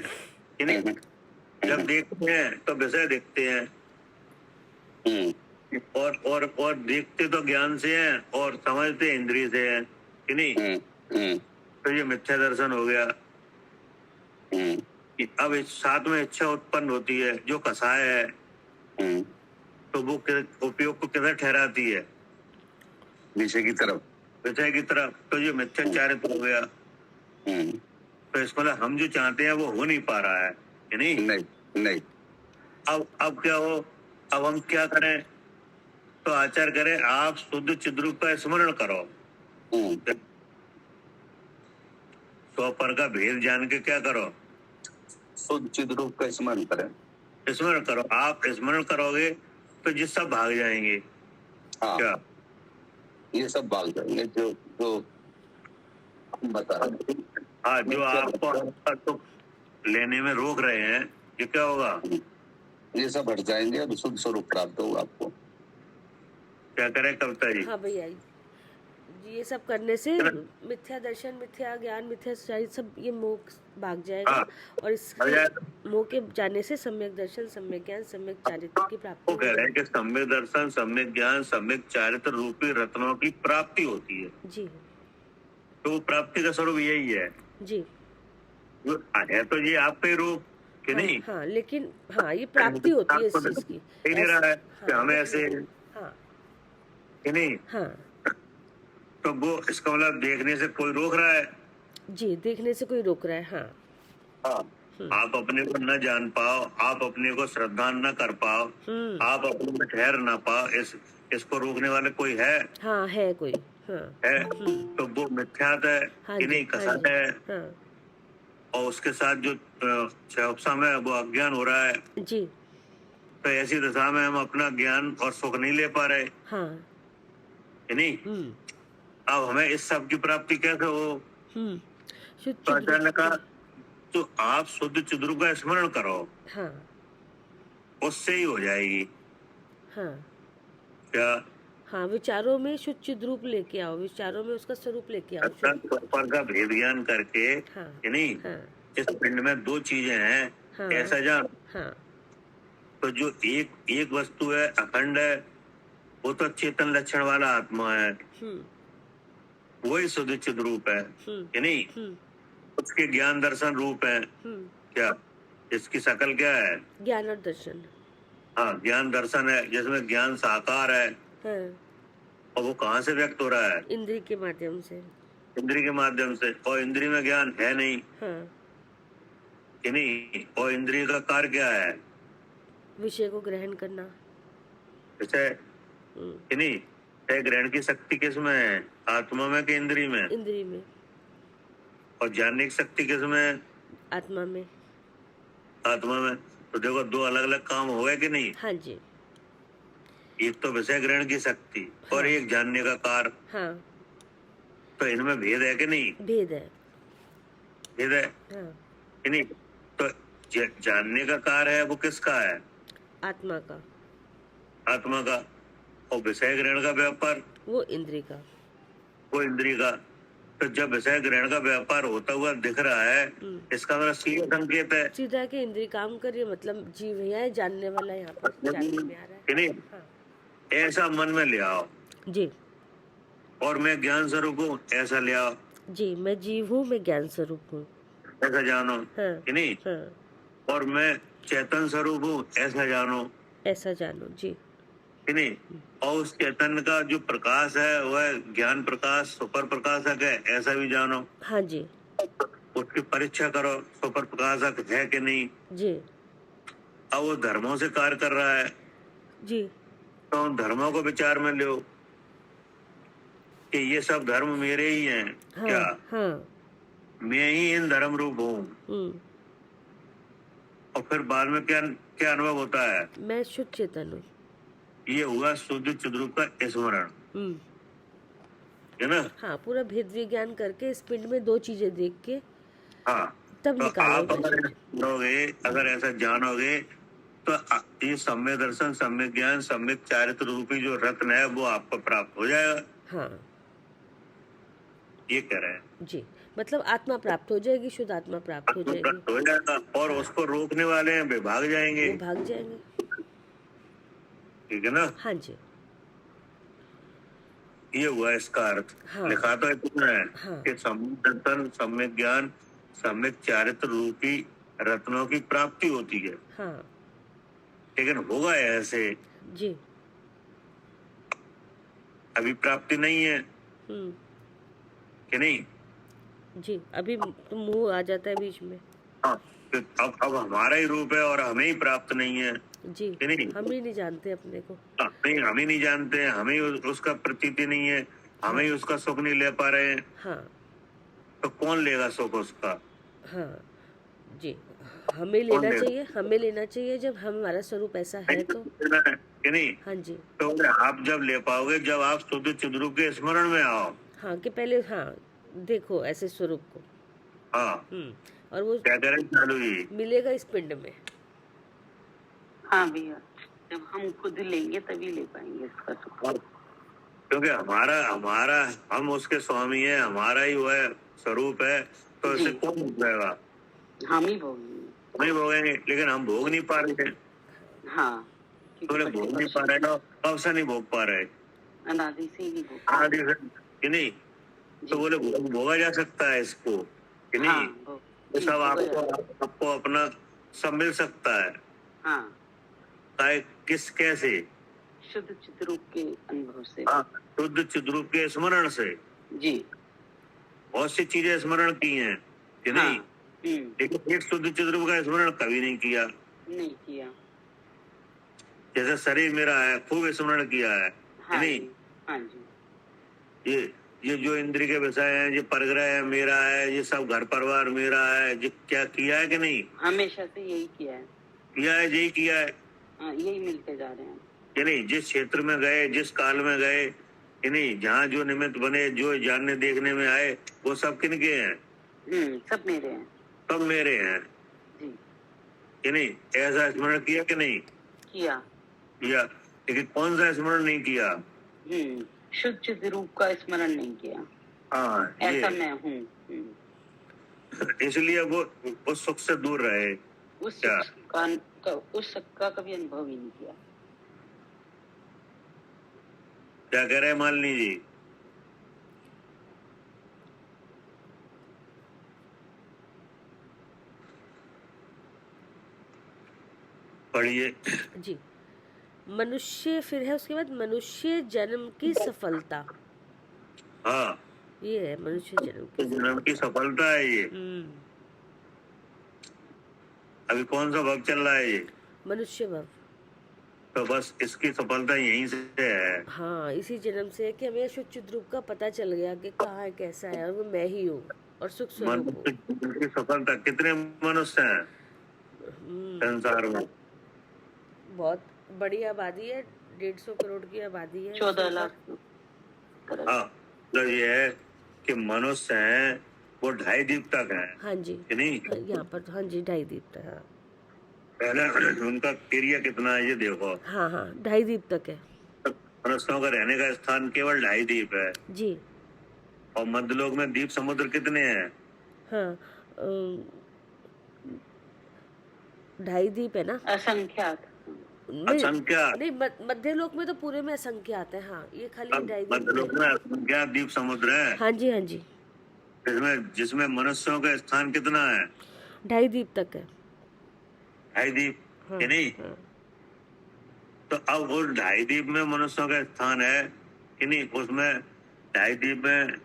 कि नहीं? जब देखते हैं तो विषय दिखते हैं, और देखते तो ज्ञान से हैं और समझते इंद्रिय से हैं कि नहीं? तो ये मिथ्या दर्शन हो गया कि अब इस साथ में इच्छा उत्पन्न होती है जो कसाय है, तो वो उपयोग को किधर ठहराती है? विषय की तरफ। विषय की तरफ। तो ये मिथ्याचारित हो गया। तो इसको मतलब हम जो चाहते हैं वो हो नहीं पा रहा है कि नहीं? नहीं। अब क्या हो? अब हम क्या करें? तो आचार करें, आप शुद्ध चिद्रूप का स्मरण करो, स्वपर का भेद जान के क्या करो? शुद्ध चिद्रूप का स्मरण करें। स्मरण करो। आप स्मरण करोगे तो ये सब भाग जाएंगे। हाँ, क्या ये सब भाग जाएंगे जो जो हम बता रहे हैं। हाँ, जो आपको तो लेने में रोक रहे हैं, ये क्या होगा? ये सब हट जाएंगे और शुद्ध स्वरूप प्राप्त होगा आपको। क्या करें कविता जी? हाँ भैया, ये सब करने से मिथ्या दर्शन, मिथ्या ज्ञान, मिथ्या सच्चाई सब ये मोह भाग जाएगा। हाँ, और इसके मोह के जाने से सम्यक दर्शन, सम्यक ज्ञान, सम्यक चारित्र की प्राप्ति वो कह रहे हैं कि सम्यक दर्शन, सम्यक ज्ञान, सम्यक चारित्र रूपी रत्नों की प्राप्ति होती है। जी तो वो प्राप्ति का स्वरूप यही है जी। है। तो ये आपका ही रूप कि हाँ, नहीं? हाँ, लेकिन हाँ ये प्राप्ति होती है इस चीज की। ही नहीं रहा है कि हाँ, हमें ऐसे हाँ कि नहीं? हाँ तो वो इसका मतलब देखने से कोई रोक रहा है? जी, देखने से कोई रोक रहा है। हाँ हाँ, आप अपने को न जान पाओ, आप अपने को श्रद्धा न कर पाओ, आप अपने में ठहर ना पाओ, इसको रोकने वाले कोई है? हाँ है कोई। हाँ है। तो वो मिथ्यात है हाँ कि जी, नहीं? हाँ कसा जी, है। हाँ और उसके साथ जो क्षयोपशम है वो अज्ञान हो रहा है। जी, तो ऐसी दशा में हम अपना ज्ञान और सुख नहीं ले पा रहे हाँ कि नहीं? अब हमें इस सब की प्राप्ति कैसे हो? शुद्ध तो आचार्य ने कहा तो आप शुद्ध चिद्रूप का स्मरण करो, हाँ उससे ही हो जाएगी। हाँ क्या? हाँ, विचारों में शुद्ध चिद्रूप लेके आओ, विचारों में उसका स्वरूप लेके आओ। पर का भेद ज्ञान करके हाँ कि नहीं? हाँ इस पिंड में दो चीजें हैं, हाँ ऐसा जान। हाँ तो जो एक वस्तु है, अखंड है, वो तो चेतन लक्षण वाला आत्मा है, वही शुद्ध चिद्रूप है कि नहीं? उसके ज्ञान दर्शन रूप है। क्या? इसकी शकल क्या है? ज्ञान और दर्शन। हाँ, ज्ञान दर्शन है जिसमें ज्ञान साकार है। हाँ, और वो कहाँ से व्यक्त हो रहा है? इंद्रिय के माध्यम से। इंद्रिय के माध्यम से। और इंद्रिय में ज्ञान है नहीं हाँ, कि नहीं? और इंद्रिय का कार्य क्या है? विषय को ग्रहण करना। विषय कि नहीं? ग्रहण की शक्ति किसमें है? आत्मा में कि इंद्रिय में? इंद्रिय में। और जानने की शक्ति किसमें है? आत्मा में। आत्मा में। तो देखो, दो अलग अलग काम हो गए कि नहीं? हाँ जी। एक तो विषय ग्रहण की शक्ति और एक जानने का कार्य। हाँ, तो इनमें भेद है कि नहीं? भेद है। भेद है हाँ, कि नहीं? तो जानने का कार्य है वो किसका है? आत्मा का। आत्मा का। और विषय ग्रहण का व्यापार वो इंद्री का। वो इंद्री का। तो जब विषय ग्रहण का व्यापार होता हुआ दिख रहा है, इसका मतलब सीधा संकेत है सीधा कि इंद्री काम कर रही है, मतलब जीव है जानने वाला, यहाँ पर जानने में आ रहा है कि नहीं। हाँ ऐसा मन में ले आओ, जी। और मैं ज्ञान स्वरूप हूँ ऐसा ले आओ, जी मैं जीव हूँ, मैं ज्ञान स्वरूप हूँ। ऐसा जानो हाँ कि नहीं। हाँ और मैं चेतन स्वरूप हूँ ऐसा जानो ऐसा जानो जी। कि नहीं। और उस चैतन्य का जो प्रकाश है वह ज्ञान प्रकाश सुपर प्रकाशक है ऐसा भी जानो। हाँ जी उसकी परीक्षा करो, सुपर प्रकाशक है कि नहीं। जी अब वो धर्मों से कार्य कर रहा है, जी तो उन धर्मों को विचार में लो कि ये सब धर्म मेरे ही हैं। हाँ क्या हाँ मैं ही इन धर्म रूप हूँ। और फिर बाद में क्या क्या अनुभव होता है, मैं शुद्ध चेतन हूँ। ये हुआ शुद्ध चिद्रूप का स्मरण, है ना। हाँ पूरा भेद विज्ञान करके इस पिंड में दो चीजें देख के हाँ तब तो निकालो आप अगर जानोगे, अगर ऐसा जानोगे तो ये सम्यक दर्शन, सम्यक ज्ञान, सम्यक चारित्र रूपी जो रत्न है वो आपको प्राप्त हो जाएगा। हाँ ये कह रहे हैं जी, मतलब आत्मा प्राप्त हो जाएगी, शुद्ध आत्मा प्राप्त हो जाएगी, प्राप्त हो जाएगा। और उसको रोकने वाले हैं वे भाग जाएंगे, वो भाग जाएंगे। ठीक है ना। हाँ जी ये हुआ इसका अर्थ। हाँ। लिखा तो इतना है हाँ। कि सम्यक दर्शन, सम्यक ज्ञान, सम्यक चारित्र रूपी रत्नों की प्राप्ति होती है। हाँ लेकिन होगा ऐसे जी अभी प्राप्ति नहीं है कि नहीं जी, अभी तो मुंह आ जाता है बीच में। हाँ, तो अब हमारा ही रूप है और हमें ही प्राप्त नहीं है जी, कि नहीं। हम ही नहीं जानते अपने को। नहीं, हम ही नहीं जानते, हमें ही उसका प्रतीति नहीं है, हमें ही उसका सुख नहीं ले पा रहे हैं। हाँ तो कौन लेगा सुख उसका। हाँ जी, हमें लेना चाहिए, हमें लेना चाहिए जब हमारा स्वरूप ऐसा है तो, कि नहीं। हाँ जी। तो आप जब ले पाओगे जब आप शुद्ध चिद्रूप के स्मरण में आओ। हाँ कि पहले हाँ देखो ऐसे स्वरूप को। हाँ और वो क्या करें चालू जी, मिलेगा इस पिंड में। हाँ भैया, जब हम खुद लेंगे तभी ले पाएंगे इसका सुख। क्योंकि हमारा हमारा हम उसके स्वामी है, हमारा ही वह स्वरूप है, तो इसे कौन भोगेगा। हम ही भोगेंगे, हम ही भोगेंगे, लेकिन हम भोग नहीं पा रहे हैं। हाँ तो भोग नहीं पा रहे हो, कब से नहीं भोग पा रहे, अनादि से ही भोग, आदि से कि नहीं। तो बोले भोगा जा सकता है इसको कि नहीं। हाँ, ये सब आपको अपना सब मिल सकता है। हाँ किस कैसे, शुद्ध चिद्रूप के अनुभव से, शुद्ध चिद्रूप के स्मरण से। जी बहुत सी चीजें स्मरण की हैं कि नहीं, लेकिन एक शुद्ध चिद्रूप का स्मरण कभी नहीं किया। नहीं किया। जैसे शरीर मेरा है खूब स्मरण किया है कि नहीं। हाँ जी, ये जो इंद्रिय के विषय है, ये परग्रह है मेरा है, ये सब घर परिवार मेरा है, ये क्या किया है कि नहीं। हमेशा से यही किया है, यही किया है, यही मिलते जा रहे हैं कि नहीं। जिस क्षेत्र में गए, जिस काल में गए कि नहीं, जहाँ जो निमित्त बने, जो जानने देखने में आए, वो सब किनके हैं। सब मेरे हैं, सब मेरे हैं जी कि नहीं। ऐसा स्मरण किया कि नहीं किया। लेकिन कौन सा स्मरण नहीं किया। शुद्ध चिद्रूप का स्मरण नहीं किया। हाँ ऐसा मैं हूँ, इसलिए वो उस सुख से दूर रहे। उस सुख का कभी अनुभव ही नहीं किया। क्या कह रहे हैं मालिनी जी। पढ़िए जी, मनुष्य फिर है उसके बाद मनुष्य जन्म की सफलता। हाँ ये है मनुष्य जन्म की सफलता है ये। अभी कौन सा भव चल रहा है ये, मनुष्य भव। तो बस इसकी सफलता यहीं से है। हाँ इसी जन्म से है कि हमें शुद्ध चिद्रूप का पता चल गया कि कहाँ है, कैसा है, और वो मैं ही हूँ और सुख स्वरूप हूँ। की सफलता। कितने मनुष्य हैं संसार में। बहुत बड़ी आबादी है, 150 करोड़ की आबादी है, 14 लाख। हाँ तो ये है कि मनुष्य हैं वो 2.5 दीप तक है। हाँ जी कि नहीं यहाँ पर तो हाँ जी 2.5 दीप तक। हाँ पहले उनका एरिया कितना है ये देखो। हाँ हाँ 2.5 दीप तक है। मनुष्यों का रहने का स्थान केवल 2.5 द्वीप है, जी और मध्यलोक में द्वीप समुद्र कितने हैं? हाँ 2.5 द्वीप है ना। असंख्यात। नहीं असंख्यात। नहीं, मध्यलोक में तो पूरे में असंख्यात है। हाँ, ये खाली 2.5 द्वीप मध्यलोक है। में असंख्यात द्वीप समुद्र है, हाँ जी, हाँ जी, जिसमें मनुष्यों का स्थान कितना है? 2.5 द्वीप तक है। 2.5 द्वीप, हाँ कि नहीं? हाँ तो अब वो 2.5 द्वीप में मनुष्यों का स्थान है कि नहीं? उसमें 2.5 द्वीप में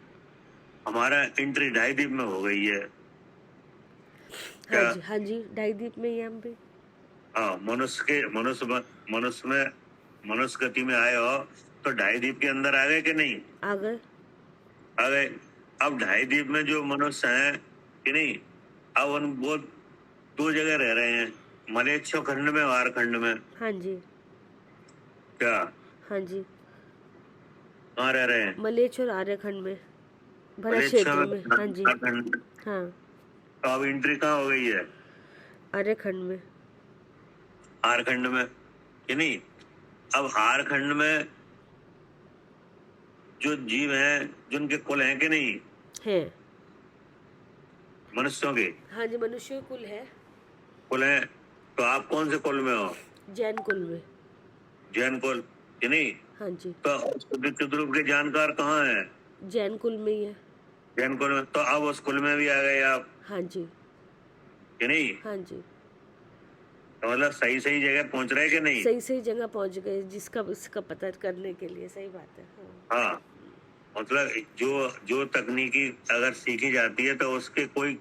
हमारा एंट्री 2.5 द्वीप में हो गई है हाँ क्या? जी, हाँ जी, 2.5 द्वीप में ही हम भी। हाँ, मनुष्य गति में आए हो तो 2.5 द्वीप के अंदर आ गए कि नहीं? आ गए। आ गए। अब 2.5 द्वीप में जो मनुष्य हैं कि नहीं, अब वो 2 जगह रह रहे हैं, मलेच्छ खंड में और खंड में। हाँ जी, क्या हाँ जी, कहाँ रह रहे हैं? मलेच्छ और आर्यखंड में, भरत मलेच्छ क्षेत्र में। हाँ जी, खंड में। हाँ, तो अब एंट्री कहाँ हो गई है? आर्यखंड में। आर खंड में, कि नहीं? अब आर खंड में जो जीव हैं, जिनके कुल हैं कि नहीं, है। मनुष्यों के हाँ जी, मनुष्य कुल है। कुल हैं, तो आप कौन से कुल में हो? जैन कुल में। जैन कुल, कि नहीं? हाँ जी, तो चित्ररूप के जानकार कहाँ हैं? जैन कुल में ही है। जैन कुल में। तो अब उस कुल में भी आ गए आप, हाँ जी, कि नहीं? हाँ जी, तो मतलब सही सही जगह पहुंच रहे कि नहीं? सही सही जगह पहुंच गए, जिसका इसका पता करने के लिए। सही बात है। हाँ, हाँ, मतलब जो जो तकनीकी अगर सीखी जाती है तो उसके कोई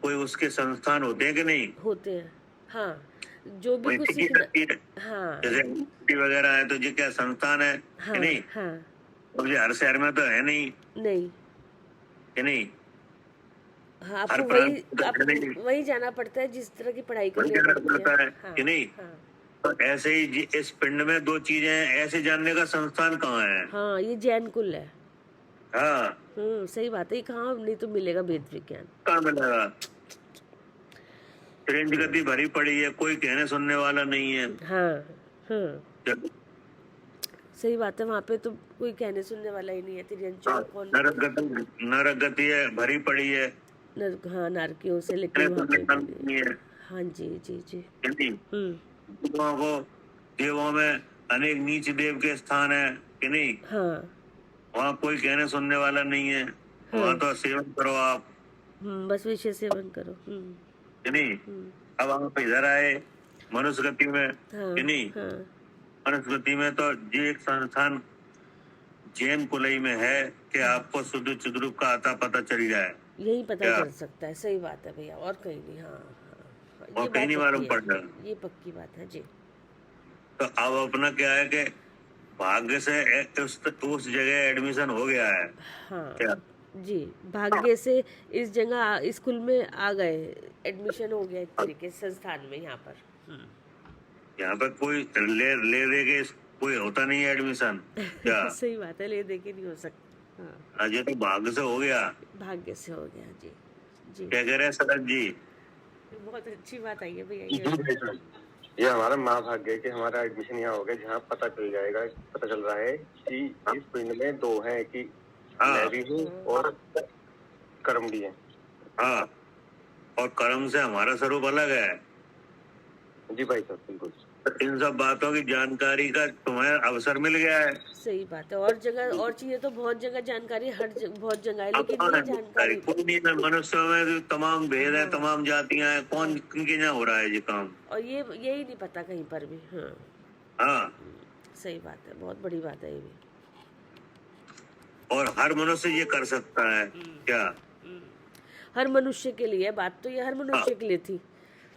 कोई उसके संस्थान होते हैं कि नहीं? होते हैं। हाँ, जो भी वही कुछ सीखी सीखना। जाती है। हाँ जैसे यूनिवर्सिटी वगैरह है तो ये क्या संस्थान है हाँ कि नहीं? हाँ, अब ये हर शहर में तो है नहीं, नहीं, कि नहीं? हाँ, हर प्रांत में तो है आपको नहीं, वही जाना पड़ता है जिस तरह की पढ़ाई वही करनी जाना पड़ती पड़ता है, हाँ कि नहीं? हाँ तो ऐसे ही इस पिंड में 2 चीजें हैं, ऐसे जानने का संस्थान कहाँ है? हाँ, ये जैन कुल है। हाँ, सही बात है। ये कहाँ नहीं तो मिलेगा वेद विज्ञान। कहाँ मिलेगा? ट्रेन गति भरी पड़ी है, कोई कहने सुनने वाला नहीं है। हाँ हाँ, जब सही बात है। वहाँ पे तो कोई कहने सुनने वाला ही नहीं है। तिरंजन कौन। नरक गति है, भरी पड़ी है, हाँ, नारकियों से, लेकिन कहने वहाँ सुनने पे वाला भी नहीं नहीं। है, हाँ जी, जी जी। कि नहीं? देवों को देवों में अनेक नीच देव के स्थान है, कि नहीं? हाँ वहाँ कोई कहने सुनने वाला नहीं है, हाँ, वहाँ तो सेवन करो आप, बस विषय सेवन करो। कि नहीं? अब आप इधर आए मनुष्य गति में, हाँ कि नहीं? हाँ, मनुष्य गति में तो ये एक संस्थान जैन कुलई में है कि आपको शुद्ध चिद्रूप का आता पता चल जाए। यही पता क्या? चल सकता है। सही बात है भैया, और कहीं नहीं। हाँ हाँ, और ये कहीं नहीं बात मालूम पक्की पड़ है। रहा। ये पक्की बात है जी। तो अब अपना क्या है कि भाग्य से उस जगह एडमिशन हो गया है। हाँ क्या? जी, भाग्य से इस जगह स्कूल में आ गए, एडमिशन हो गया एक तरीके से संस्थान में। यहाँ पर यहाँ पर कोई ले ले दे के कोई होता नहीं है एडमिशन। क्या? सही बात है, ले दे के नहीं हो सकता। हाँ, आज ये तो भाग्य से हो गया। भाग्य से हो गया जी। जी, क्या कह रहे हैं सरद जी? बहुत अच्छी बात आई है भैया ये। ये हमारा महाभाग्य है कि हमारा एडमिशन यहाँ हो गया, जहाँ पता चल रहा है कि इस पिंड में 2 हैं, कि हाँ। मैं भी हूँ और कर्म भी है। हाँ, और कर्म से हमारा स्वरूप अलग है। जी भाई साहब, बिल्कुल। तो इन सब बातों की जानकारी का तुम्हें अवसर मिल गया है। सही बात है। और जगह और चीजें तो बहुत जगह जानकारी, बहुत जगह है, अब लेकिन कौन ये है जानकारी। कोई नहीं है। मनुष्यों में तो तमाम भेद है, तमाम जातियां हैं, कौन किनके यहाँ हो रहा है ये काम? और ये यही नहीं पता कहीं पर भी। हाँ हाँ, सही बात है, बहुत बड़ी बात है ये भी। और हर मनुष्य ये कर सकता है। क्या? हर मनुष्य के लिए बात तो ये हर मनुष्य के लिए थी।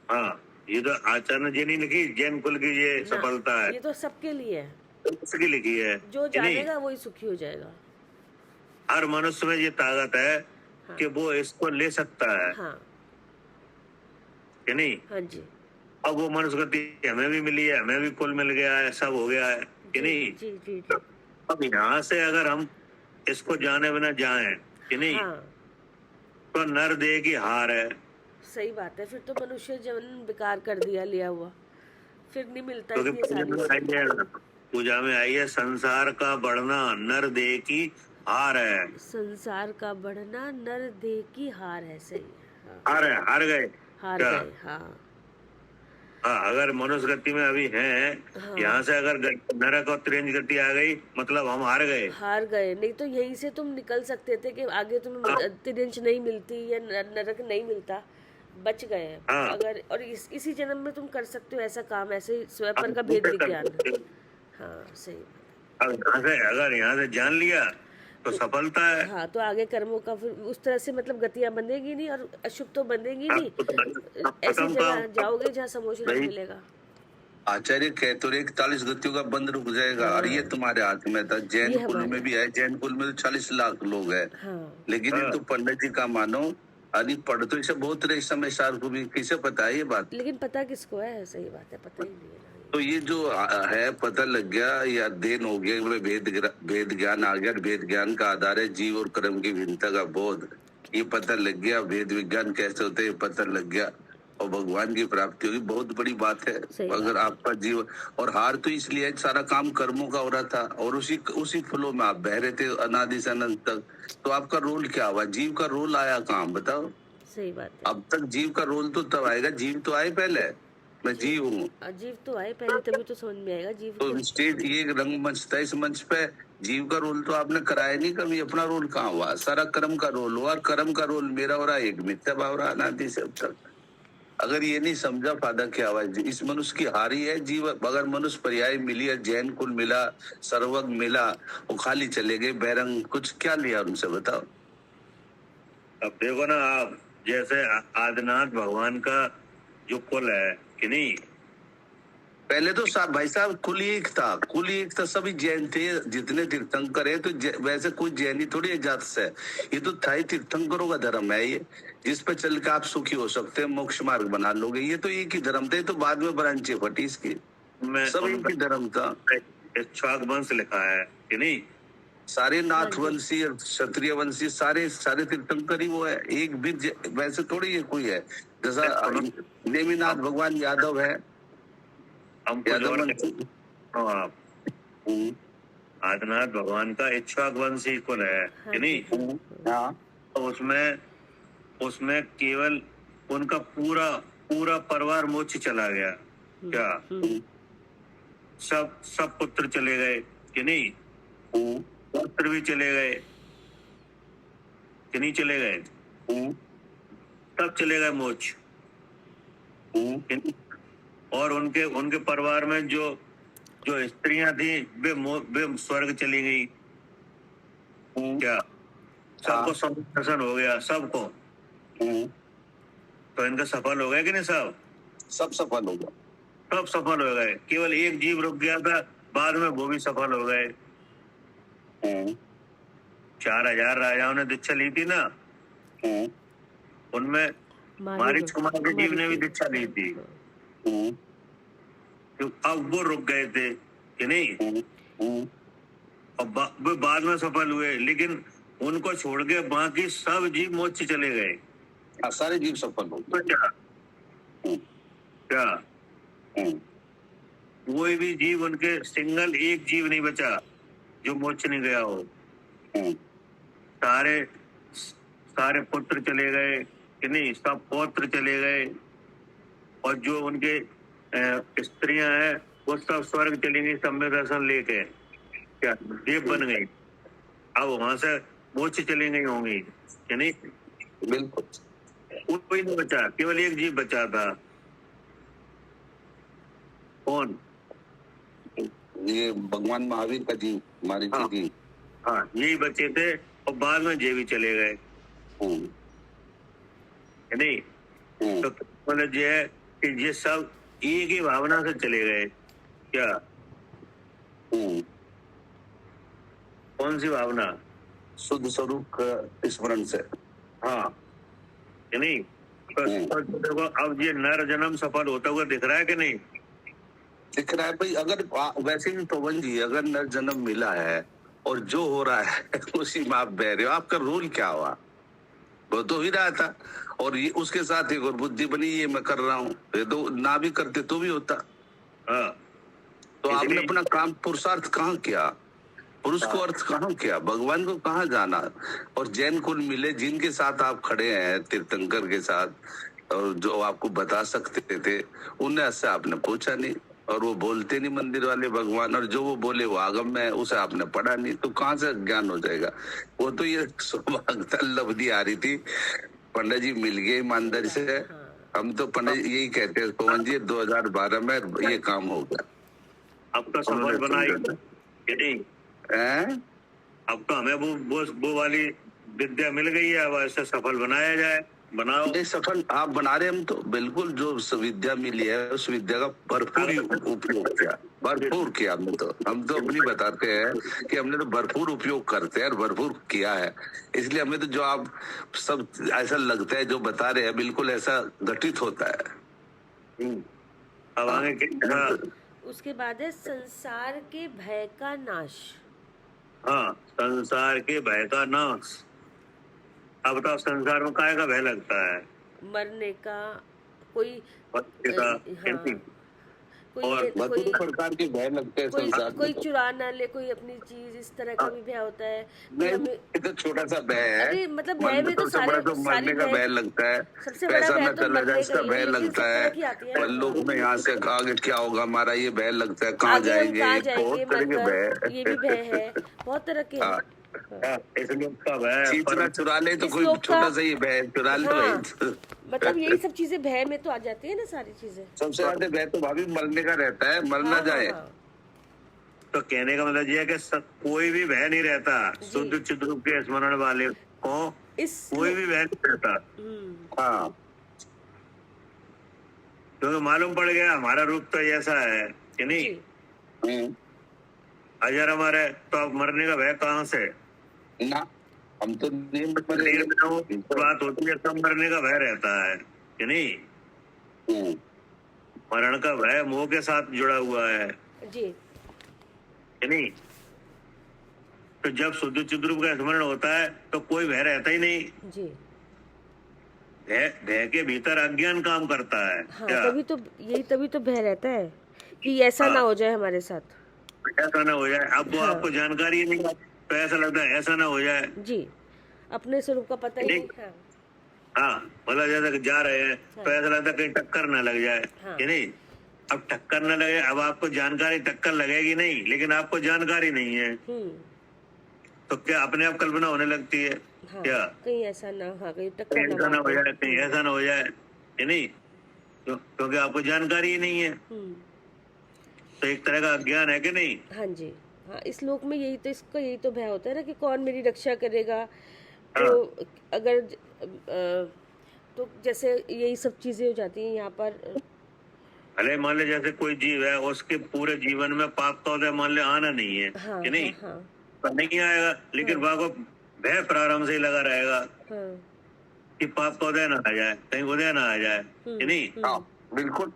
हाँ, ये तो आचार्य जी ने लिखी, जैन कुल की ये ना, सफलता है, ये तो सबके लिए है। उसकी लिखी है, जो कि नहीं? जानेगा वही सुखी हो जाएगा। हर मनुष्य में ये ताकत है हाँ। कि वो इसको ले सकता है, हाँ कि नहीं? हाँ जी, अब वो मनुष्य गति हमें भी मिली है, हमें भी कुल मिल गया है, सब हो गया है, कि नहीं? जी जी जी। अब यहाँ से अगर हम इसको जाने बिना जाएं, कि नहीं, हाँ, तो नर देह की हार है। सही बात है। फिर तो मनुष्य जीवन बेकार कर दिया, लिया हुआ, फिर नहीं मिलता क्योंकि इतनी आसानी से। पूजा में आई है, संसार का बढ़ना नर देह की हार है। संसार का बढ़ना नर देह की हार है, सही है। हाँ, हार है, हार गए हार क्या? गए। हाँ हाँ, अगर मनुष्य गति में अभी हैं, हाँ, यहाँ से अगर नरक और त्रिंज गति आ गई, मतलब हम हार गए। हार गए। नहीं तो यहीं से तुम निकल सकते थे कि आगे तुम्हें तिरिंच नहीं मिलती या नरक नहीं मिलता, बच गए। हाँ। अगर और इसी जन्म में तुम कर सकते हो ऐसा काम, ऐसे स्वयं का हम भेद दूसरे कर विज्ञान। सकते हैं। हाँ सही बात अगर यहाँ से जान लिया तो सफलता है। है। हाँ तो आगे कर्मों का फिर उस तरह से मतलब गतियां बंधेगी नहीं और अशुभ तो बंधेगी नहीं। ऐसी जगह जाओगे जहाँ समोशन नहीं मिलेगा। आचार्य कहते रहे 41 गतियों का बंद रुक जाएगा, और ये तुम्हारे हाथ में था। ये जैन कुल हमारे में भी है, जैन कुल में तो 40 लाख लोग हैं, हाँ लेकिन ये तो पंडित जी का मानो। अरे पढ़ तो इसे बहुत रहे समय सार को भी, किसे पता है ये बात? लेकिन पता किसको है? सही बात है, पता ही नहीं है ना। तो ये जो है पता लग गया या देन हो गया, भेद ज्ञान आ गया। भेद ज्ञान का आधार है जीव और कर्म की भिन्नता का बोध। ये पता लग गया, भेद विज्ञान कैसे होते हैं पता लग गया, और भगवान की प्राप्ति होगी। बहुत बड़ी बात है। सही अगर बात है। आपका जीव और हार तो इसलिए है, सारा काम कर्मों का हो रहा था, और उसी फ्लो में आप बह रहे थे अनादि से अनंत तक। तो आपका रोल क्या हुआ? जीव का रोल आया कहाँ, बताओ? सही बात है। अब तक जीव का रोल तो तब आएगा, जीव तो आए पहले, मैं जीव हूँ। जीव तो आए पहले, तभी तो समझ में आएगा जीव तो स्टेज ये रंगमंच था, इस मंच पे जीव का रोल तो आपने कराया नहीं कभी। अपना रोल कहाँ हुआ? सारा कर्म का रोल हुआ। कर्म का रोल मेरा हो रहा है, एक मिथ्या भाव रहा अनादि से अब तक। अगर ये नहीं समझा फायदा क्या हुआ? इस मनुष्य की हारी है जीव। अगर मनुष्य पर्याय मिली है, जैन कुल मिला, सर्वज्ञ मिला, वो खाली चले गए बैरंग, कुछ क्या लिया उनसे, बताओ? अब देखो ना आप, जैसे आदिनाथ भगवान का जो कुल है कि नहीं, पहले तो भाई साहब कुल एक था, सभी जैन थे। जितने तीर्थंकर है तो वैसे कोई जैनी थोड़ी है जात से। ये तो था ही तीर्थंकरों का धर्म है ये, जिस पे चल के आप सुखी हो सकते हैं, मोक्ष मार्ग बना लोगे। ये तो एक ही धर्म था, ये तो बाद में ब्रांचें फटी इसकी। सब एक ही धर्म था। इक्ष्वाक वंश लिखा है कि नहीं, सारे नाथ वंशी और क्षत्रिय वंशी सारे तीर्थंकर ही वो है। एक भी वैसे थोड़ी ये कोई है, जैसा नेमिनाथ भगवान यादव है, यादव वंशी। आप आदिनाथ भगवान का इक्ष्वाक वंशी कुल है कि नहीं। हाँ। तो उसमें केवल उनका पूरा परिवार मोक्ष चला गया क्या? सब पुत्र चले गए कि नहीं, पुत्र भी चले गए कि नहीं चले गए, सब चले गए मोक्ष। और उनके परिवार में जो स्त्रियां थी वे स्वर्ग चली गई क्या? सबको संदर्शन हो गया सबको। तो इनका सफल हो गया कि नहीं? सब सफल हो गया, सब सफल हो गए। केवल एक जीव रुक गया था, बाद में वो भी सफल हो गए। 4000 राजाओं ने दीक्षा ली थी ना, उनमें मारीच कुमार के जीव ने भी दीक्षा ली थी। तो अब वो रुक गए थे कि नहीं, और वो बाद में सफल हुए। लेकिन उनको छोड़ के बाकी सब जीव मोक्ष चले गए। सारे जीव सफल हो गए। क्या कोई भी जीव, उनके सिंगल एक जीव नहीं बचा जो मोक्ष नहीं गया हो। सारे पुत्र चले गए कि नहीं, सब पौत्र चले गए। और जो उनके स्त्रियां हैं वो सब स्वर्ग चली गई, सम्य दर्शन लेके क्या देव बन गई। अब वहां से मोक्ष चली गई होंगी कि नहीं। बिल्कुल, कोई नहीं बचा, केवल एक जीव बचा था। कौन? ये भगवान महावीर का जीव, मारीची जी। हाँ, यही बचे थे, और बाद में जे भी चले गए नहीं। तो मतलब ये है कि ये सब एक ही भावना से चले गए क्या? कौन सी भावना? शुद्ध स्वरूप स्मरण से। हाँ कि नहीं। तो देखो अब ये नर जन्म सफल होता हुआ दिख रहा है कि नहीं? दिख रहा है भाई। अगर वैसे भी पवन जी, अगर नर जन्म मिला है और जो हो रहा है उसी में आप बह रहे हो, आपका रोल क्या हुआ? वो तो ही रहा था, और ये उसके साथ एक और बुद्धि बनी, ये मैं कर रहा हूँ। ये तो ना भी करते तो भी होता। हाँ, तो आपने इसलिए- अपना काम पुरुषार्थ कहाँ किया, पुरुष को अर्थ कहाँ किया, भगवान को कहाँ जाना। और जैन कुल मिले जिनके साथ आप खड़े हैं तीर्थंकर के साथ, और जो आपको बता सकते थे, उन्हें से आपने पूछा नहीं, और वो बोलते नहीं मंदिर वाले भगवान, और जो वो बोले वो आगम है, उसे आपने पढ़ा नहीं, तो कहाँ से ज्ञान हो जाएगा। वो तो ये सौभाग्यता लब्धि आ रही थी, पंडित जी मिल गए ईमानदारी से। हम तो पंडित जी यही कहते हैं पवन जी 2012 में ये काम हो गया। अब तो सफल बनाई कि नहीं, हैं? अब तो हमें वो वाली विद्या मिल गई है, अब ऐसे सफल बनाया जाए, बनाओ। नहीं सफल आप बना रहे, हम तो बिल्कुल जो विद्या मिली है उस विद्या का भरपूर उपयोग किया, भरपूर किया हमने। तो हम तो अपनी बताते हैं कि हमने तो भरपूर उपयोग करते हैं और भरपूर किया है, इसलिए हमें तो जो आप सब ऐसा लगता है जो बता रहे हैं बिल्कुल ऐसा घटित होता है। अब आगे क्या? उसके बाद है संसार के भय का नाश। हाँ, संसार के भय का नाश। अब बताओ संसार में काय का भय लगता है? मरने का, कोई बच्चे का, हाँ, कोई और कोई प्रकार के भय लगते हैं कोई संसार कोई में तो। चुरा ना ले कोई अपनी चीज, इस तरह का भी भय होता है। कोई नहीं, हमें ये तो छोटा सा भय है। अरे मतलब भय में तो सबसे बड़ा तो सारे मरने का भय लगता है, सबसे बड़ा पैसा भय न तो चला जाए मरने इसका का ही है, भय लेकिन लगता सब है, तरह की आती है और ना। लोग में यहाँ से आगे क्या होगा हमारा ये भय लगता है, कहाँ आगे हम जाएंगे, कहाँ बहुत जाएंगे, तरह के मरकर, भय। ये भी भय है, बहुत तरह के हाँ। हैं। इसलिए उसका भय चीचरा चुरा ले तो इस कोई लोक छोटा का- सा ही भय चुरा ले हाँ, भाई। मतलब यही सब चीजें भय में तो आ जाती है ना, सारी चीजें। सबसे ज्यादा भय तो भाभी मरने का रहता है, मर ना हाँ, जाए। हाँ, तो कहने का मतलब ये है कि कोई भी भय नहीं रहता शुद्ध चिद्रूप के स्मरण वाले को, इस कोई भी भय नहीं रहता, हाँ क्योंकि मालूम पड़ गया हमारा रूप तो ऐसा है कि नहीं। जी, हम्म, अजर हमारे, तो अब मरने का भय कहाँ से? ना हम तो नहीं शरीर में वो बात होती है तब मरने का भय रहता है कि नहीं। हम्म, मरण का भय मोह के साथ जुड़ा हुआ है जी, कि नहीं। तो जब शुद्ध चिद्रूप का स्मरण होता है तो कोई भय रहता ही नहीं। जी। भय के भीतर अज्ञान काम करता है। हाँ, क्या तभी तो भय रहता है कि ऐसा ना हो जाए हमारे साथ। ऐसा ना हो जाए, अब वो हाँ। आपको जानकारी ही नहीं है, तो ऐसा लगता है ऐसा ना हो जाए। जी, अपने स्वरूप का पता ही नहीं। हाँ, हाँ, मतलब जैसे कि जा रहे हैं तो ऐसा लगता है कहीं टक्कर ना लग जाए हाँ। कि नहीं। अब टक्कर ना लगे, अब आपको जानकारी, टक्कर लगेगी नहीं लेकिन आपको जानकारी नहीं है, तो क्या अपने आप कल्पना होने लगती है। हाँ, क्या कहीं ऐसा ना, हाँ, कहीं कहीं टक्कर ऐसा ना ना हो जाए, कहीं ऐसा ना हो जाए कि नहीं, क्योंकि आपको जानकारी ही नहीं है। तो एक तरह का अज्ञान है कि नहीं। हाँ जी, हाँ, इस लोक में इसका यही तो भय होता है ना कि कौन मेरी रक्षा करेगा। तो अगर तो जैसे यही सब चीजें हो जाती हैं यहाँ पर। अरे मान ले जैसे कोई जीव है, उसके पूरे जीवन में पाप तो मान ले आना नहीं है हाँ, कि नहीं। हाँ, तो नहीं आएगा, लेकिन वहां को भय प्रारंभ से ही लगा रहेगा हाँ, कि पाप का उदय ना आ जाए, कहीं उदय ना आ जाए कि नहीं। हाँ बिल्कुल।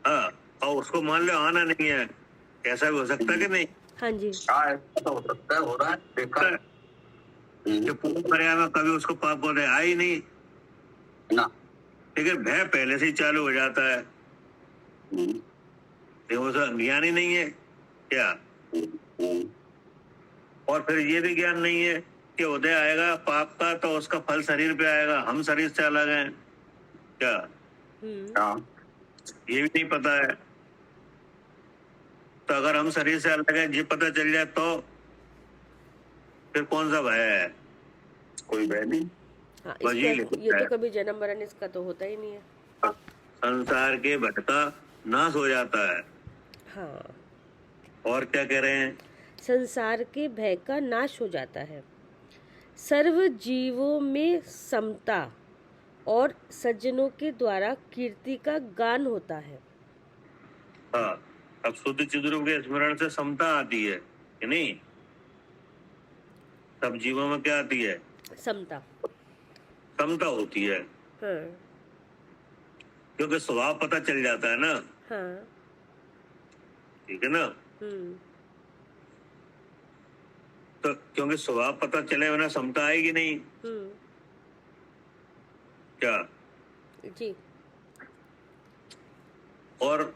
हाँ, और उसको मान लो आना नहीं है, ऐसा भी हो सकता है कि नहीं। हाँ जी, हाँ ऐसा तो हो सकता है, हो रहा है, देखा है। कि पूरे पर्याय में कभी उसको पाप का उदय आया ही नहीं, ना लेकिन भय पहले से ही चालू हो जाता है। वो ज्ञान ही नहीं है क्या। और फिर ये भी ज्ञान नहीं है कि उदय आएगा पाप का तो उसका फल शरीर पे आएगा, हम शरीर से अलग हैं क्या, हाँ ये भी नहीं पता है। तो अगर हम शरीर से अलग हैं ये पता चल जाए तो फिर कौन सा भय है। कोई भय नहीं। हाँ, बस ये ये लिखता है। तो कभी जन्म मरण इसका तो होता ही नहीं है। संसार के भय का नाश हो जाता है। हाँ, और क्या कह रहे हैं। संसार के भय का नाश हो जाता है, सर्व जीवों में समता और सज्जनों के द्वारा कीर्ति का गान होता है। हाँ, अब शुद्ध चिद्रूप के स्मरण से समता आती है कि नहीं। सब जीवों में क्या आती है, समता। समता होती है, हाँ, क्योंकि स्वभाव पता चल जाता है ना। हाँ, ठीक है ना। तो क्योंकि स्वभाव पता चले बिना समता आएगी नहीं क्या। जी, और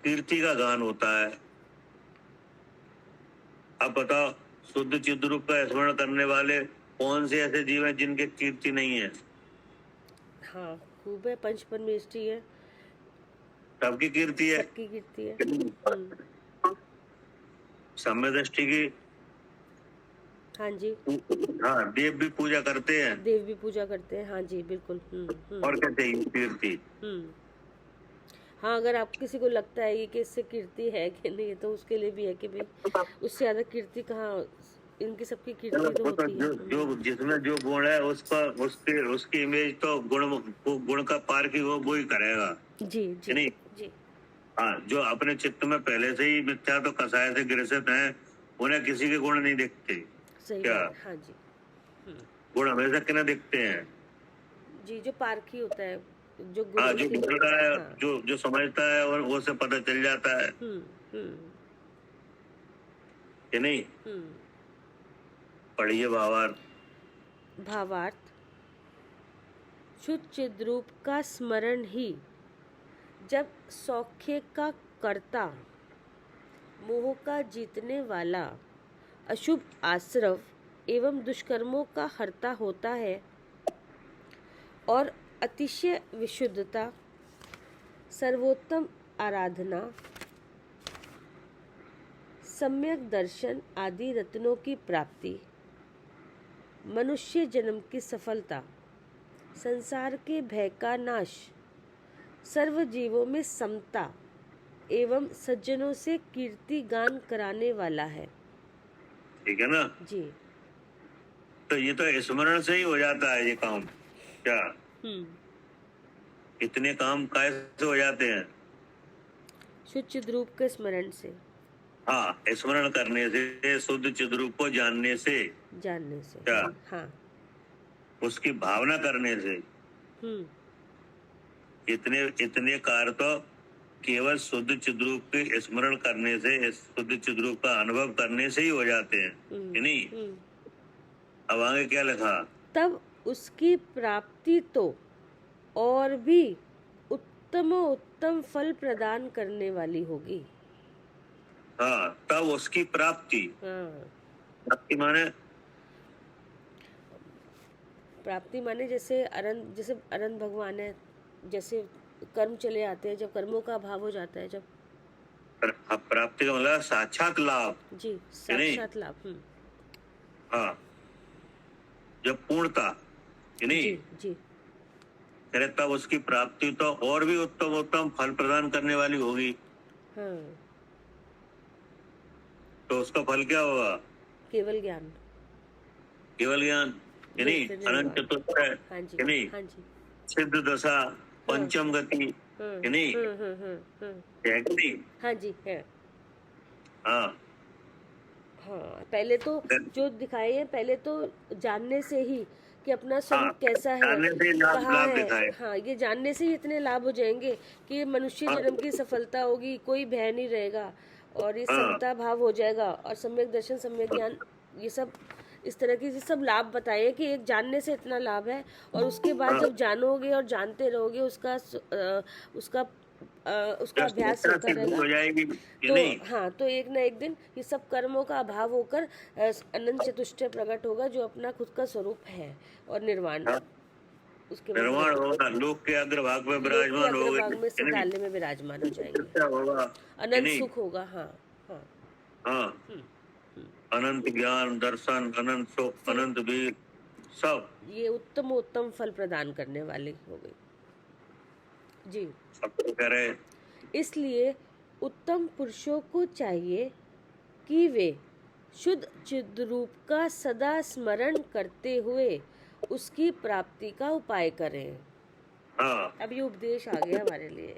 कीर्ति का गान होता है। अब बताओ, शुद्ध चिद रूप का स्मरण करने वाले कौन से ऐसे जीव हैं जिनके कीर्ति नहीं है? हाँ, खूब है, पंच परमेष्ठी है, सबकी कीर्ति है। सबकी कीर्ति है। सम्य दृष्टि की, हाँ जी, हाँ, देव भी पूजा करते हैं। देव भी पूजा करते हैं, हाँ जी, बिल्कुल। और क्या चाहिए? कीर्ति। हाँ, अगर आप किसी को लगता है कि इससे कीर्ति है कि नहीं, तो उसके लिए भी है कि भाई उससे ज्यादा कीर्ति कहाँ, इनकी सबकी कीर्ति तो होती है। जो जिसमें जो गुण है उसका उसकी इमेज तो गुण का पार की वो ही करेगा। जी जी नहीं? जी। हाँ, जो अपने चित्त में पहले से ही मिथ्या तो कसाय से ग्रसित हैं, उन्हें किसी के गुण नहीं दिखते। सही क्या? बात, हाँ जी। गुण हमेशा किन्हें दिखते हैं? जी, जो पारखी होता है, जो हाँ, जो बोल रहा है, हाँ। जो समझता है, और वो से पता चल जाता है कि नहीं? पढ़िए भावार्थ। भावार्थ। शुद्ध चिद्रूप का स्मरण ही जब सौख्य का कर्ता, मोह का जीतने वाला, अशुभ आश्रव एवं दुष्कर्मों का हर्ता होता है और अतिशय विशुद्धता, सर्वोत्तम आराधना, सम्यक दर्शन आदि रत्नों की प्राप्ति, मनुष्य जन्म की सफलता, संसार के भय का नाश, सर्व जीवों में समता एवं सज्जनों से कीर्ति गान कराने वाला है। ठीक है ना? जी। तो ये तो स्मरण से ही हो जाता है ये काम। क्या इतने काम कैसे हो जाते हैं? शुद्ध चिद्रूप के स्मरण से। हाँ, स्मरण करने से, शुद्ध चिद्रूप को जानने से। क्या? हाँ। उसकी भावना करने से। इतने कार्य तो केवल शुद्ध चिद्रूप के स्मरण करने से, शुद्ध चिद्रूप का अनुभव करने से ही हो जाते हैं, कि नहीं? अब आगे क्या लिखा? तब उसकी प्राप्ति तो और भी उत्तम फल प्रदान करने वाली होगी। हाँ, तब उसकी प्राप्ति। प्राप्ति माने जैसे अनंत भगवान है, जैसे कर्म चले आते हैं, जब कर्मों का अभाव हो जाता है, जब प्राप्ति का मतलब साक्षात लाभ। जी, साक्षात लाभ। हाँ, जब पूर्णता, नहीं? जी। तब उसकी प्राप्ति तो और भी उत्तम फल प्रदान करने वाली होगी। हाँ। तो उसका फल क्या होगा? केवल ज्ञान, नहीं? अनंत चतुर्थ है, कि नहीं? सिद्ध दशा, पंचम गति, कि नहीं? है कि नहीं? हाँ जी, है। हाँ, पहले तो जो दिखाए है, पहले तो जानने से ही कि अपना स्वरूप कैसा है, कहाँ है। हाँ, ये जानने से ही इतने लाभ हो जाएंगे कि मनुष्य जन्म की सफलता होगी, कोई भय नहीं रहेगा, और ये समता भाव हो जाएगा, और सम्यक दर्शन, सम्यक ज्ञान, ये सब इस तरह की सब लाभ बताए कि एक जानने से इतना लाभ है, और उसके बाद जब जानोगे और जानते रहोगे, उसका अभ्यास होता रहेगा, तो हाँ, तो एक ना एक दिन ये सब कर्मों का अभाव होकर अनंत चतुष्टय प्रकट होगा, जो अपना खुद का स्वरूप है, और निर्वाण उसके निर्वाण होगा, लोक के अग्रभाग में विराजमान होगा, में से डाले में विराजमान हो जाएंगे, अनंत सुख होगा। हाँ, अनंत ज्ञान, दर्शन, अनंत सुख, अनंत वीर, सब ये उत्तम फल प्रदान करने वाले हो गए। जी, इसलिए उत्तम पुरुषों को चाहिए कि वे शुद्ध चिद्रूप का सदा स्मरण करते हुए उसकी प्राप्ति का उपाय करें। हाँ, अब ये उपदेश आ गया हमारे लिए।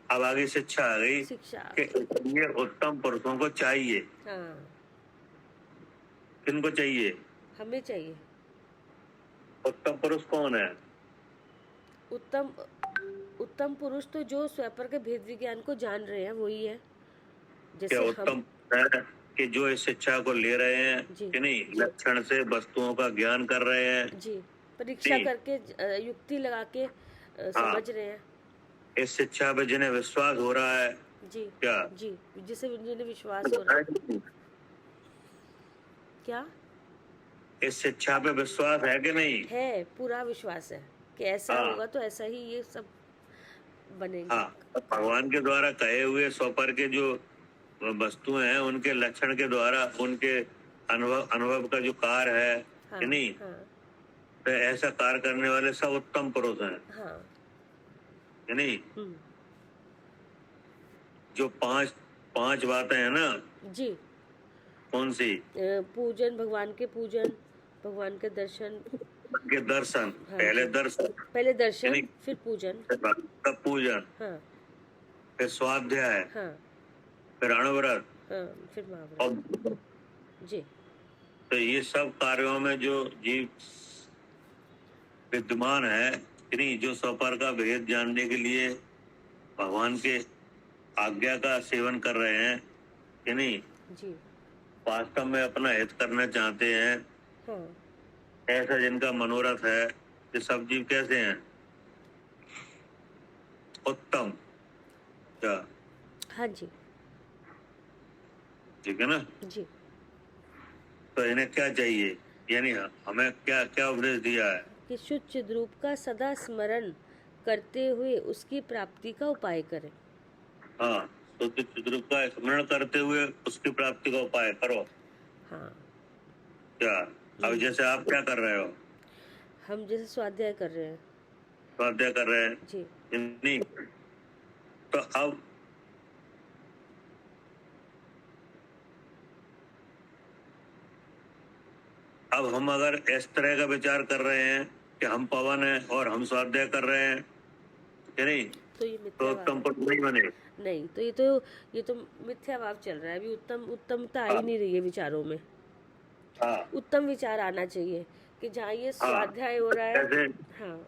अब आगे शिक्षा आ गई, कि ये उत्तम पुरुषों को चाहिए। हाँ, किनको चाहिए? हमें चाहिए। उत्तम पुरुष कौन है? उत्तम पुरुष तो जो स्वयं के भेद विज्ञान को जान रहे हैं, वही है। जैसे उत्तम है कि जो इस शिक्षा को ले रहे हैं, कि नहीं? लक्षण से वस्तुओं का ज्ञान कर रहे हैं, जी, परीक्षा करके युक्ति लगा के समझ रहे हैं। इस शिक्षा पे जिन्हें विश्वास हो रहा है, जी क्या जी, जिसे जिन्हें विश्वास हो रहा है, क्या इस शिक्षा पे विश्वास है कि नहीं? है, पूरा विश्वास है कि ऐसा हाँ। होगा तो ऐसा ही ये सब बनेंगे। हाँ, भगवान के द्वारा कहे हुए 100 पर के जो वस्तुएं हैं, उनके लक्षण के द्वारा उनके अनुभव का जो कार्य है हाँ कि नहीं, हाँ तो ऐसा कार्य करने वाले सब उत्तम पुरुष हैं हाँ। कि नहीं। हम्म, जो पांच बातें हैं ना, जी। कौन सी? पूजन, भगवान के पूजन, भगवान के दर्शन, के दर्शन, हाँ पहले जी। दर्शन, पहले दर्शन, यानी फिर पूजन, तब पूजन, हाँ फिर स्वाध्याय, हाँ फिर अणुव्रत हाँ, फिर महाव्रत, और जी। तो ये सब कार्यों में जो जीव विद्यमान है कि नहीं, जो स्वपर का भेद जानने के लिए भगवान के आज्ञा का सेवन कर रहे हैं कि नहीं, जी वास्तव में अपना हित करना चाहते हैं, हाँ ऐसा जिनका मनोरथ है, ये सब जीव कैसे हैं? उत्तम। क्या? हाँ जी ठीक है ना। जी। तो इन्हें क्या चाहिए, यानी हमें क्या क्या उपदेश दिया है? कि शुद्ध चिद्रूप का सदा स्मरण करते हुए उसकी प्राप्ति का उपाय करें। हाँ, तो चिद्रूप का स्मरण करते हुए उसकी प्राप्ति का उपाय करो। हाँ, क्या? अब जैसे आप क्या कर रहे हो? हम जैसे स्वाध्याय कर रहे हैं। स्वाध्याय कर रहे हैं जी नहीं, तो अब हम अगर इस तरह का विचार कर रहे हैं कि हम पवन हैं और हम स्वाध्याय कर रहे हैं कि नहीं, तो ये तो मिथ्याभाव उत्तम है। पुरुष नहीं बने। नहीं, तो ये तो मिथ्याभाव चल रहा है अभी। उत्तमता आ ही नहीं रही है विचारों में। हाँ उत्तम विचार आना चाहिए कि जहाँ ये स्वाध्याय हो रहा है। कैसे? हाँ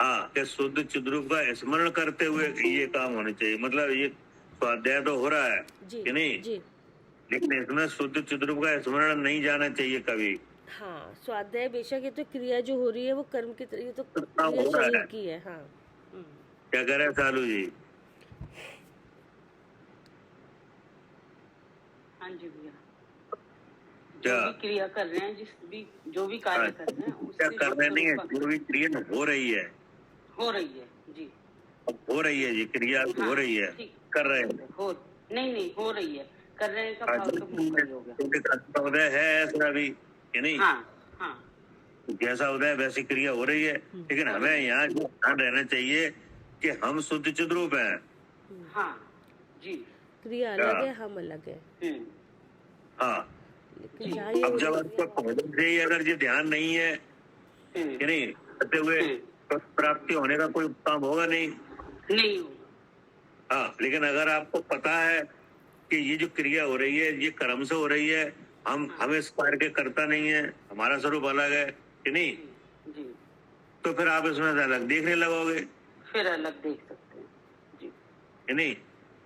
हाँ, कि शुद्ध चिद्रूप का स्मरण करते हुए ये काम होने चाहिए। मतलब ये स्वाध्याय तो हो रहा है जी कि नहीं, जी। लेकिन इसमें शुद्ध चिद्रूप का स्मरण नहीं जाना चाहिए कभी। हाँ, स्वाध्याय बेशक ये तो क्रिया जो हो रही है वो कर्म की तरह, ये तो काम क्रिया हो रहा शरीर है। की है। हाँ क्या कह रहे हैं सालू जी? हाँ जी भैया, क्या? जो भी क्रिया कर रहे हैं, जो भी कार्य कर रहे हैं, क्या उससे कर रहे नहीं है, शुद्ध जो भी क्रिया हो रही है, हो रही है जी। हो रही है जी, क्रिया हो रही है, ठीक। कर रहे हैं। नहीं हो रही है, कर रहे हैं का भाव तो मुक्का ही हो गया। क्योंकि कर्ता उदय है ऐसा भी कि नहीं। हाँ जैसा उदय वैसी क्रिया हो रही है, लेकिन हमें यहाँ जो ध्यान रहना चाहिए कि हम शुद्ध चिद्रूप हैं। हाँ जी। क्रिया अलग है, हम अलग है। हाँ, लेकिन जहाँ ये अब हो जब रही आपको पहले से ही अगर ये ध्यान नहीं है कि नहीं करते हुए, तो प्राप्ति होने का कोई काम होगा नहीं। हाँ, लेकिन अगर आपको पता है कि ये जो क्रिया हो रही है ये कर्म से हो रही है, हम इस कार्य के करता नहीं है, हमारा स्वरूप अलग है कि नहीं, जी, तो फिर आप इसमें से अलग देखने लगोगे फिर अलग देख सकते हैं जी। कि नहीं।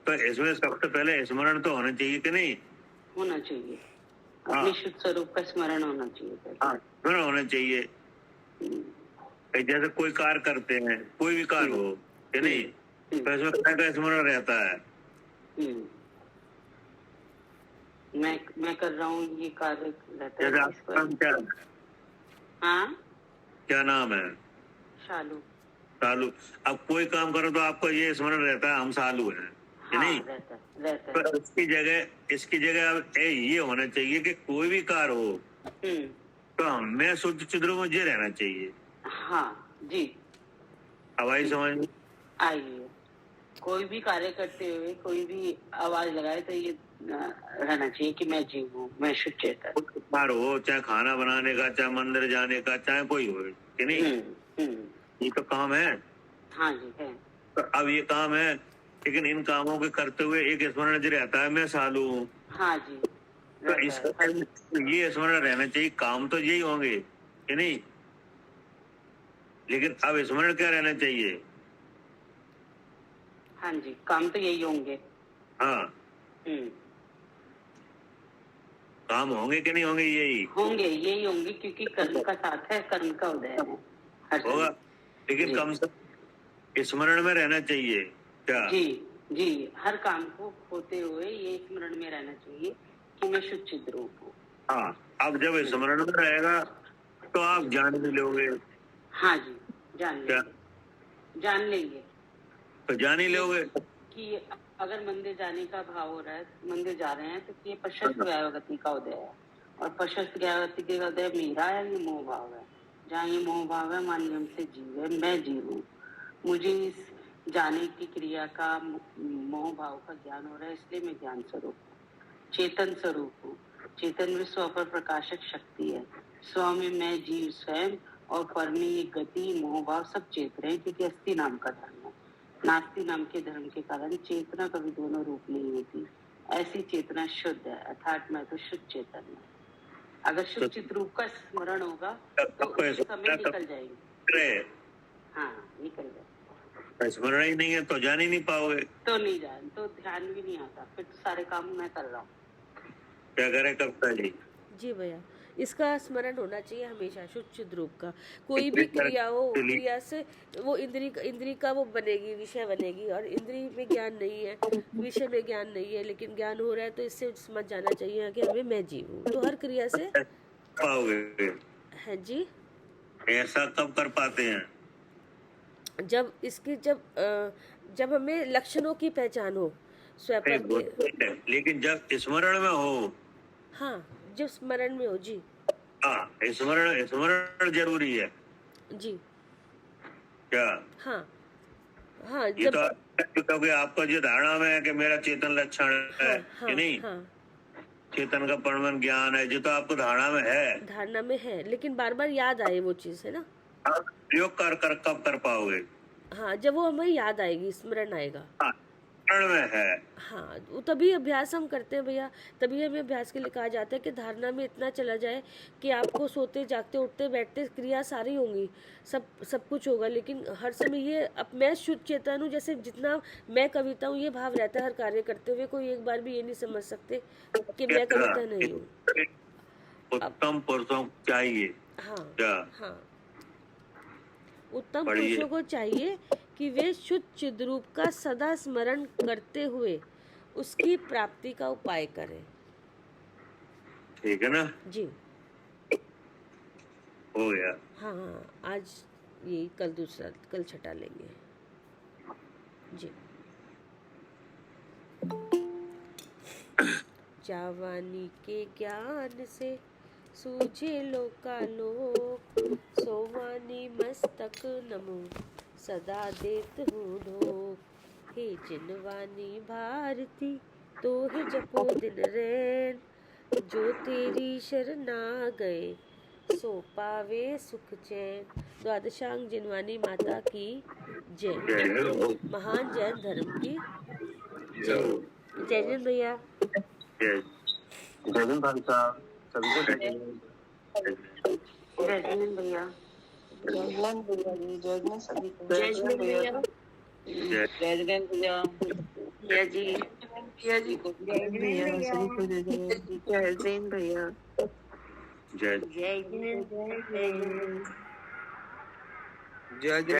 तो इसमें सबसे पहले स्मरण तो होना चाहिए कि नहीं, होना चाहिए। हाँ। अपने शुद्ध स्वरूप का स्मरण होना चाहिए पहले। हाँ, स्मरण होना चाहिए। जैसे कोई कार्य करते हैं, कोई भी कार्य हो कि नहीं, तो इसमें क्या का स्मरण रहता है। मैं कर रहा हूँ ये कार्य रहता जैसे है। आपका नाम क्या है? हाँ, क्या नाम है? शालू। सालू। अब कोई काम करो तो आपको ये स्मरण रहता है हम सालू हैं कि नहीं। रहता तो इसकी जगह अब ये होना चाहिए कि कोई भी कार्य हो तो हमें शुद्ध चिद्रूप में ये रहना चाहिए। हाँ जी, अब आई समझ में? आइए। कोई भी कार्य करते हुए कोई भी आवाज लगाए तो ये रहना चाहिए कि मैं जीव हूँ, मैं शुद्ध चेतन। कोई कार्य हो, चाहे खाना बनाने का, चाहे मंदिर जाने का, चाहे कोई हो कि नहीं, ये तो काम है। हाँ जी है। तो अब ये काम है, लेकिन इन कामों के करते हुए एक स्मरण जो रहता है मैं सालू हूँ। हाँ जी, तो ये स्मरण रहना चाहिए। काम तो यही होंगे कि नहीं, लेकिन अब स्मरण क्या रहना चाहिए? हाँ जी, काम तो यही होंगे। हाँ, काम होंगे कि नहीं होंगे? यही होंगे क्योंकि कर्म का साथ है, कर्म का उदय है हर होगा। समय। लेकिन कम से स्मरण में रहना चाहिए क्या? जी जी, हर काम को होते हुए ये स्मरण में रहना चाहिए कि मैं शुद्ध चिद रूप हूँ। हाँ, अब जब स्मरण में रहेगा तो आप जान भी लोगे। हाँ जी, जान क्या? लेंगे, जान लेंगे तो जान ही लोगे कि अगर मंदिर जाने का भाव हो रहा है, मंदिर जा रहे हैं, तो ये प्रशस्त व्यावगति का उदय है, और प्रशस्त व्यावगति का उदय मेरा है, ये मोह भाव है। जहाँ ये मोह भाव है, मानियम से जीव है, मैं जीव हूँ, मुझे इस जाने की क्रिया का मोह भाव का ज्ञान हो रहा है, इसलिए मैं ज्ञान स्वरूप हूँ, चेतन स्वरूप हूँ। चेतन में स्व पर प्रकाशक शक्ति है, स्व में मैं जीव स्वयं, और पर में ये गति मोह भाव सब चेत रहे हैं, क्योंकि अस्थि नाम का धर्म है। नास्ति नाम के धर्म के कारण चेतना कभी दोनों रूप नहीं होती। ऐसी चेतना शुद्ध है, अर्थात मैं तो शुद्ध चेतन हूँ। अगर शुद्ध चित रूप का स्मरण होगा तो उस समय निकल जाएंगे। हाँ, निकल जाए। स्मरण ही नहीं है तो जान ही नहीं पाओगे। तो नहीं जान, तो ध्यान भी नहीं आता, फिर तो सारे काम मैं कर रहा हूँ। क्या करे कविता जी? जी भैया, इसका स्मरण होना चाहिए हमेशा शुद्ध चिद रूप का। कोई भी क्रिया हो, क्रिया से वो इंद्री का वो बनेगी, विषय बनेगी, और इंद्री में ज्ञान नहीं है, विषय में ज्ञान नहीं है, लेकिन ज्ञान हो रहा है तो इससे समझ जाना चाहिए कि हमें मैं जीव हूँ। तो हर क्रिया से पाओगे है जी। ऐसा कब कर पाते हैं? जब इसकी जब हमें लक्षणों की पहचान हो स्वयं के। लेकिन जब स्मरण में हो। हाँ, जब स्मरण में हो जी। हाँ, स्मरण जरूरी है जी। क्या? हाँ हाँ, ये तो क्योंकि आपका जो धारणा में है कि मेरा चेतन लक्षण है, हाँ, ये नहीं। हाँ, चेतन का परमाणु ज्ञान है, जो तो आपको धारणा में है। धारणा में है, लेकिन बार बार याद आए वो चीज, है ना। प्रयोग कर कब कर पाओगे? हाँ, जब वो हमें याद आएगी, स्मरण आएगा। हाँ, स्मरण में है। हाँ, वो तभी अभ्यास हम करते हैं भैया, तभी हमें अभ्यास के लिए कहा जाता है कि धारणा में इतना चला जाए कि आपको सोते जागते उठते बैठते क्रिया सारी होंगी, सब कुछ होगा, लेकिन हर समय ये अब मैं शुद्ध चेतन हूँ, जैसे जितना मैं कविता हूँ ये भाव रहता है हर कार्य करते हुए। कोई एक बार भी ये नहीं समझ सकते कि मैं कविता नहीं हूँ। उत्तम पुरुषों चाहिए। हाँ क्या? हाँ, उत्तम पुरुषों को चाहिए कि वे शुद्ध चिद्रूप का सदा स्मरण करते हुए उसकी प्राप्ति का उपाय करें। ठीक है ना जी। हो गया। हाँ हाँ, आज ये कल छठा लेंगे जी। जावानी के ज्ञान से सूझे लोकालोक, सोवानी मस्तक नमो सदा देत हूँ ढोक। हे जिनवानी भारती तो है जपो दिन रैन, जो तेरी शरणा गए सो पावे सुख चैन। द्वादशांग जिनवानी माता की जय। महान जैन धर्म की जय। जय जैन भैया। जय जैन भाई साहब, सभी को जय जय भैया। जय जैन भैया जी, जय जैन सभी को। जय जैन भैया। जय जैन भैया। भैया जी, भैया जी को जय भैया सभी को जय जैन। जय जैन भैया। जय जय जैन। जय जैन।